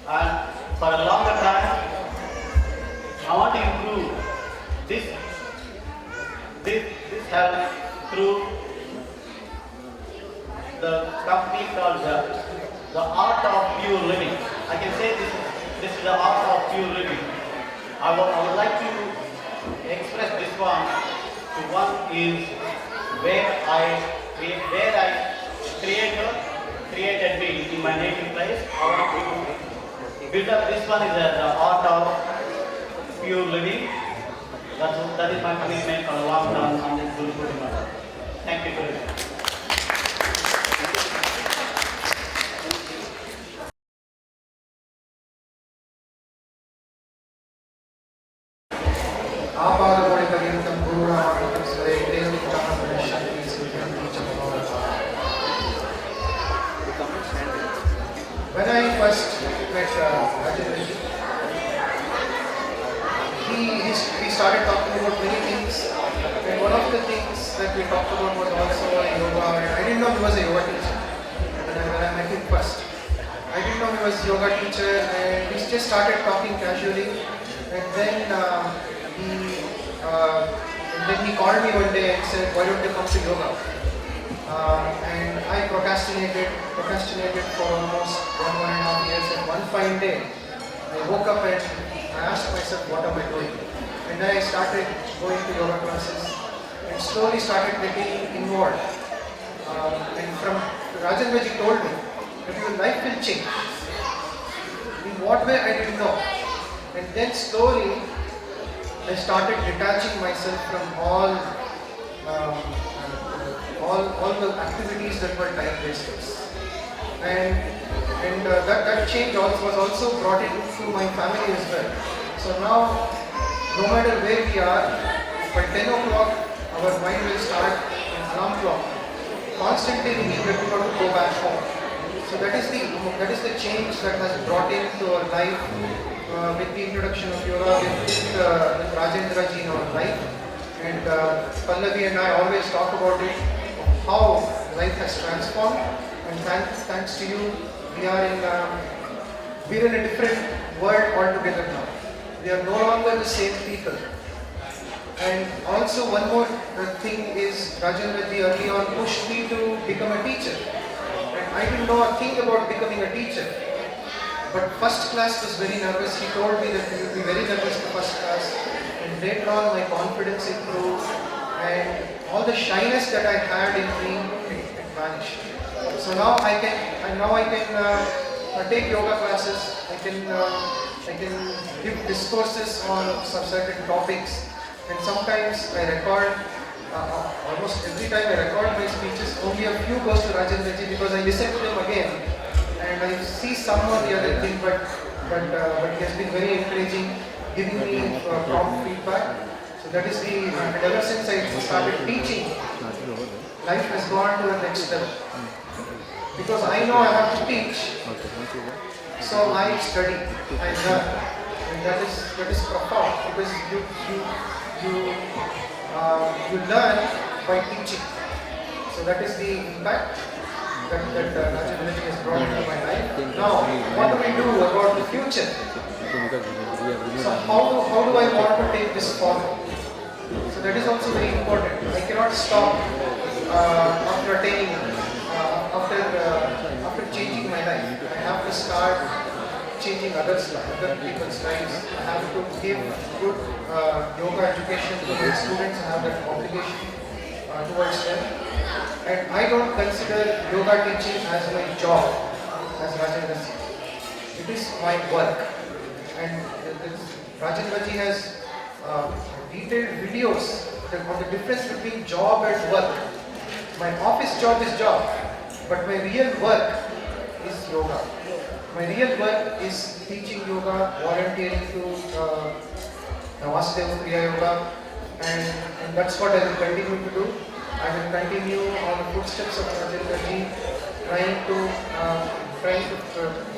And for a longer time, I want to improve this health through the company called the Art of Pure Living. I can say this is the art of pure living. I would like to express this one to one is where created me in my native place. I want to build up this one is the art of pure living. That is my commitment for a long term on this Guru Poornima. Thank you very much. When I first met Rajan, he started talking about many things, and one of the things that we talked about was also yoga. I didn't know he was a yoga teacher when I met him first. I didn't know he was a yoga teacher, and we just started talking casually, and then he called me one day and said, "Why don't you come to yoga?" And I procrastinated for almost 1.5 years, and one fine day I woke up and I asked myself, what am I doing? And then I started going to yoga classes and slowly started getting involved. And from Rajan Raji told me that your life will change. In what way, I didn't know. And then slowly I started detaching myself from all the activities that were time wasters, and that change was also brought in through my family as well. So now, no matter where we are, by 10 o'clock our mind will start an alarm clock. Constantly we need to go back home. So that is the change that has brought into our life with the introduction of yoga, with Rajendra ji in our life. And Pallavi and I always talk about it, how life has transformed, and thanks to you, we're in a different world altogether now. We are no longer the same people. And also one more thing is, Rajendra ji early on pushed me to become a teacher. And I didn't know a thing about becoming a teacher. But first class was very nervous. He told me that he would be very nervous for first class. And later on my confidence improved, and all the shyness that I had in me, it vanished. So now I can take yoga classes. I can give discourses on some certain topics, and sometimes I record. Almost every time I record my speeches, only a few goes to Rajendra ji because I listen to them again, and I see some or the other thing. But he has been very encouraging, giving me prompt feedback. So that is and ever since I started teaching, life has gone to the next level. Because I know I have to teach, so I study, I learn, and that is profound, because you learn by teaching. So that is the impact that Rajendra ji has brought into my life. Now, what do we do about the future? So how do I want to take this forward? So that is also very important. I cannot stop after attaining, after changing my life. I have to start changing other people's lives. I have to give good yoga education to my students. I have that obligation towards them. And I don't consider yoga teaching as my job, as Rajendra said. It is my work. And Rajendra ji has detailed videos on the difference between job and work. My office job is job, but my real work is yoga. My real work is teaching yoga, volunteering to Vasudeva Kriya yoga, and that's what I will continue to do. I will continue on the footsteps of Rajendra ji,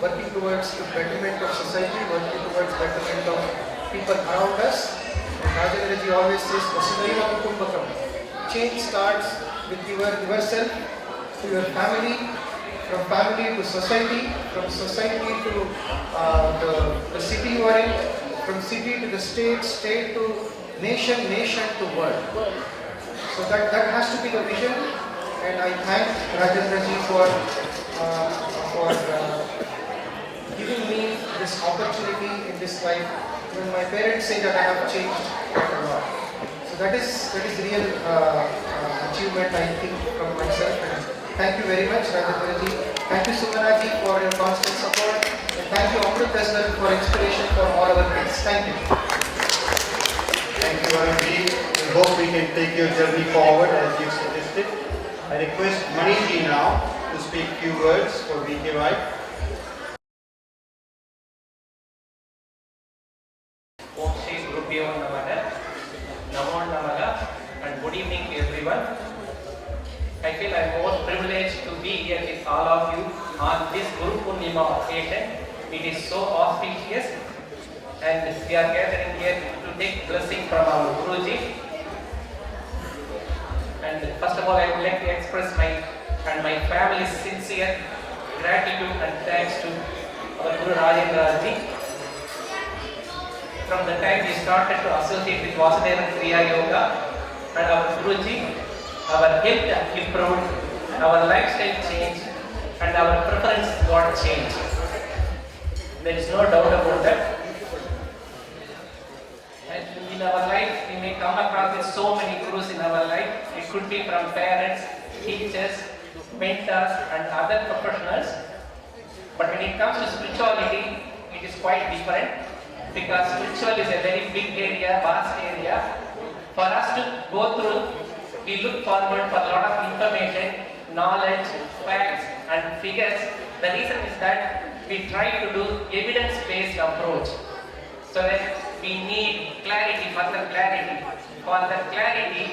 working towards the betterment of society, working towards betterment of people around us. And Rajendra ji always says, Vasudeva Kriya. Change starts with yourself, to your family, from family to society, from society to the city you are in, from city to the state, state to nation, nation to world. So that has to be the vision, and I thank Rajendra ji for giving me this opportunity in this life. When my parents say that I have changed quite a lot. So that is real achievement, I think, from myself. And thank you very much, Rajendra ji. Thank you, Sumanaji, for your constant support. And thank you, Amrit as well, for inspiration for all our kids. Thank you. Thank you, Arunji. We hope we can take your journey forward as you suggested. I request Maniji now to speak few words for VKY. And good evening to everyone. I feel I am most privileged to be here with all of you on this Guru Poornima occasion. It is so auspicious, and we are gathering here to take blessing from our Guruji. And first of all, I would like to express my and my family's sincere gratitude and thanks to our Guru Rajendra ji. From the time we started to associate with Vasudeva Kriya Yoga and our Guruji, our health improved, our lifestyle changed, and our preference got changed. There is no doubt about that. And in our life, we may come across with so many gurus in our life. It could be from parents, teachers, mentors, and other professionals. But when it comes to spirituality, it is quite different. Because spiritual is a very big area, vast area. For us to go through, we look forward for a lot of information, knowledge, facts, and figures. The reason is that we try to do evidence-based approach. So that we need clarity, further clarity. For that clarity,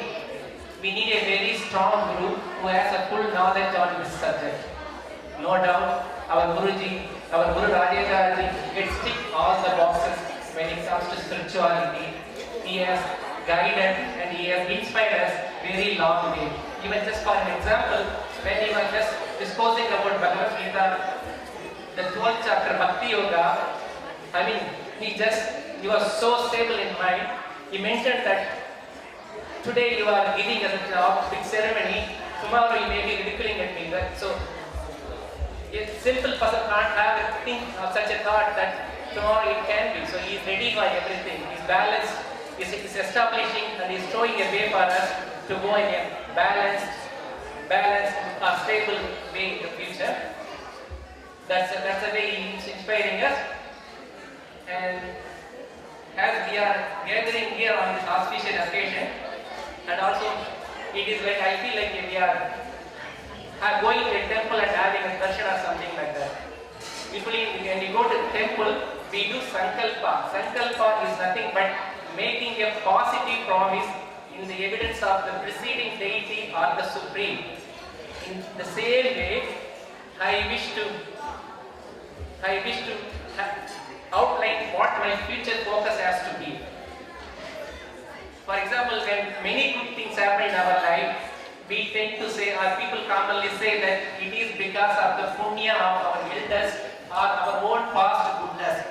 we need a very strong guru who has a full knowledge on this subject. No doubt, our Guruji, our Guru Rajendra ji, gets tick all the boxes when it comes to spirituality. He has guided and he has inspired us very long way. Even just for an example, when he was just discussing about Bhagavad Gita, the 12th chapter Bhakti Yoga, he was so stable in mind. He mentioned that today you are giving us a big ceremony, tomorrow you may be ridiculing at me. So a simple person can't have a think of such a thought that tomorrow it can be. So he is ready for everything. His balance is establishing and is showing a way for us to go in a balanced, stable way in the future. That's the way he is inspiring us. And as we are gathering here on this auspicious occasion, and also it is like I feel like we are going to a temple and having a darshan or something like that. Usually when we go to the temple, we do sankalpa. Sankalpa is nothing but making a positive promise in the evidence of the preceding deity or the supreme. In the same way, I wish to outline what my future focus has to be. For example, when many good things happen in our life, we tend to say, or people commonly say that it is because of the punya of our elders or our own past goodness.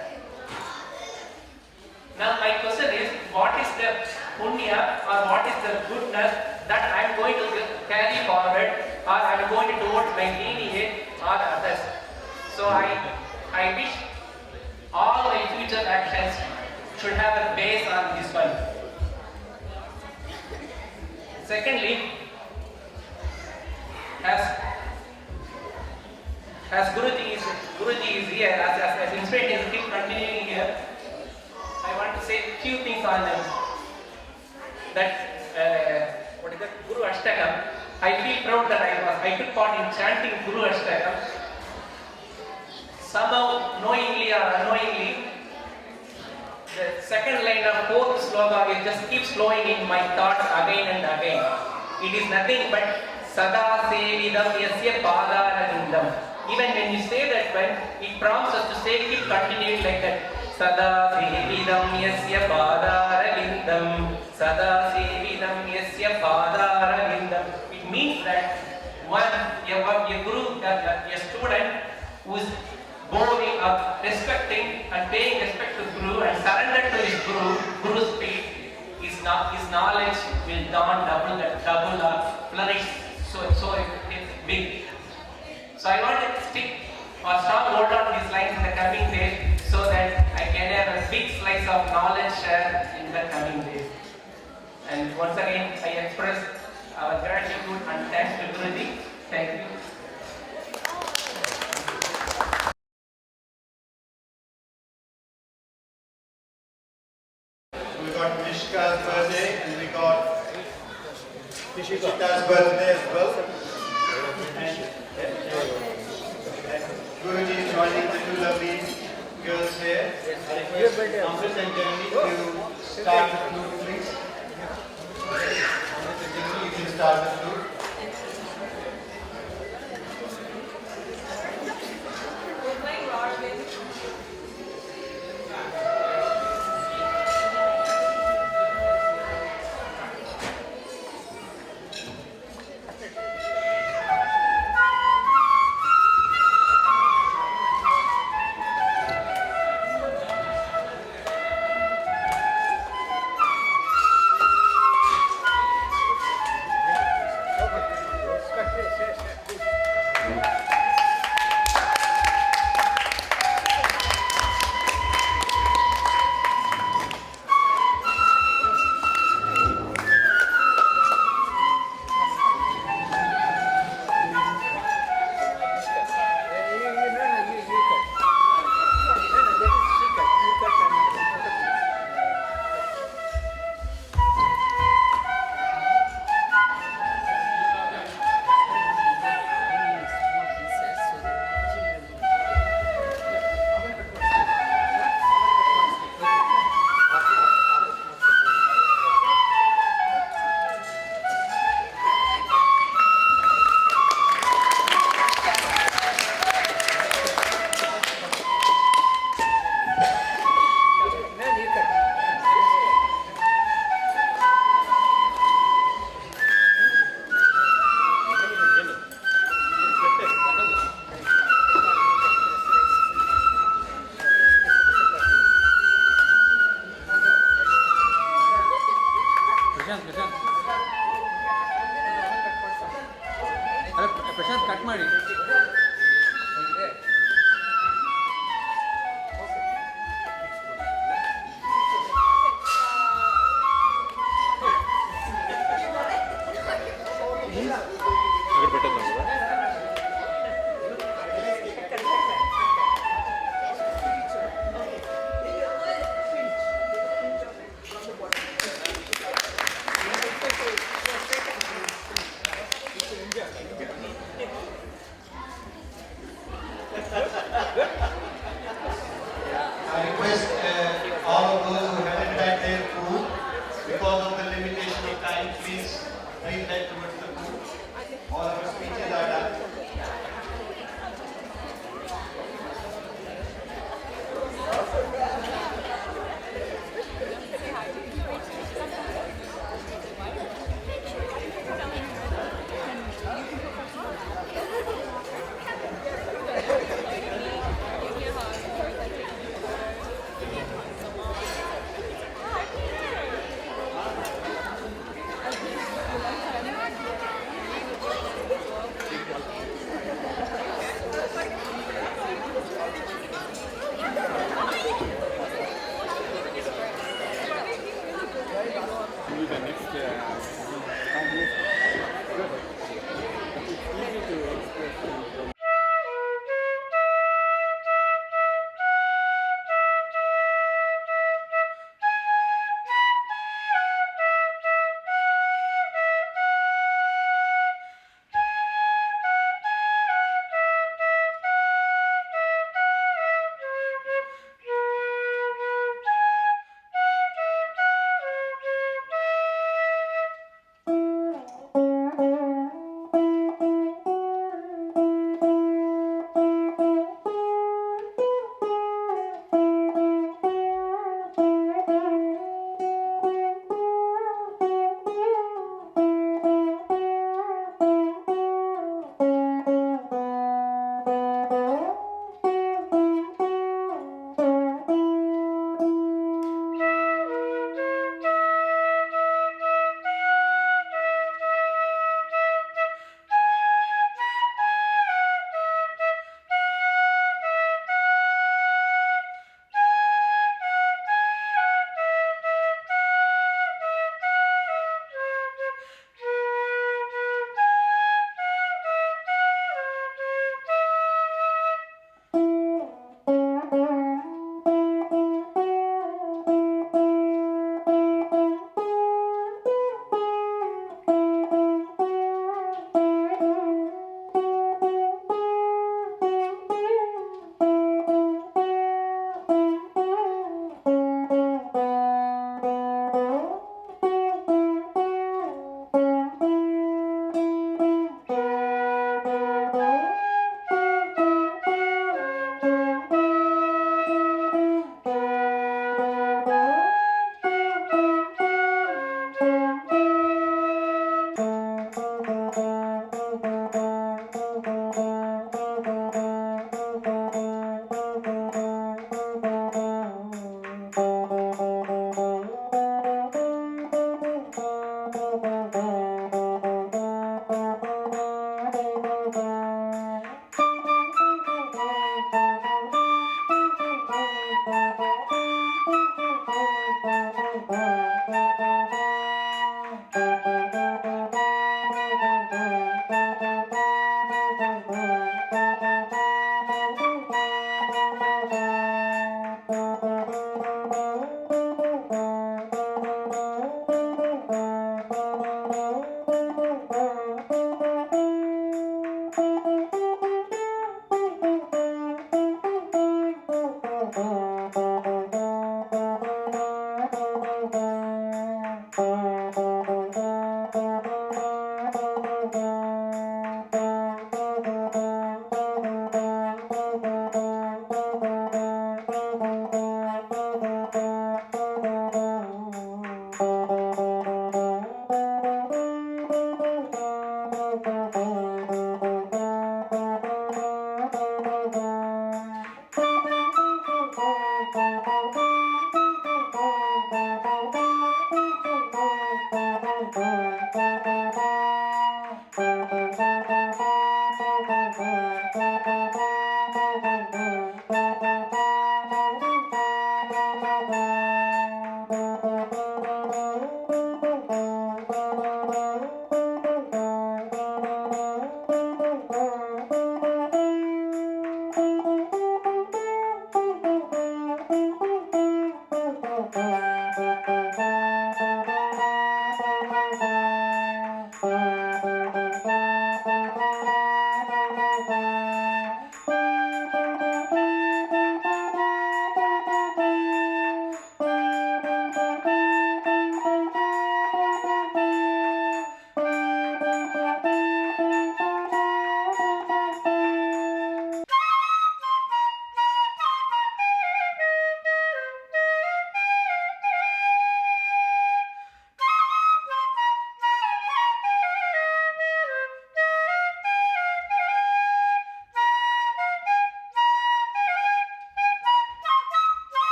Now my question is, what is the punya or what is the goodness that I am going to carry forward or I am going to towards my lineage or others? So I wish all my future actions should have a base on this one. Secondly, as Guruji is here, as inspiration is keep continuing here, I want to say that what is that Guru Ashtakam, I feel proud that I took part in chanting Guru Ashtakam. Somehow, knowingly or unknowingly, the second line of fourth sloka, it just keeps flowing in my thoughts again and again. It is nothing but Sada Sevidam Yasya Padaralindam. Even when you say that one, it prompts us to say, keep continuing like that. Sada Sevidam Yasya Padaralindam. Sada Sevidam Yasya Padaralindam. It means that one, a guru, a student who is bowing up, respecting and paying respect to Guru and surrender to his Guru's feet, his knowledge will double or flourish. So it's big. So I want to stick or strong hold on these lines in the coming days so that I can have a big slice of knowledge share in the coming days. And once again, I express our gratitude and thanks to Guruji. Thank you. We got Nishka's birthday and we got Nishika's birthday as well. And Guruji is joining the two lovely girls here. Amrit and Janani to start the flute, please. Amrit and Janani, you can start the flute.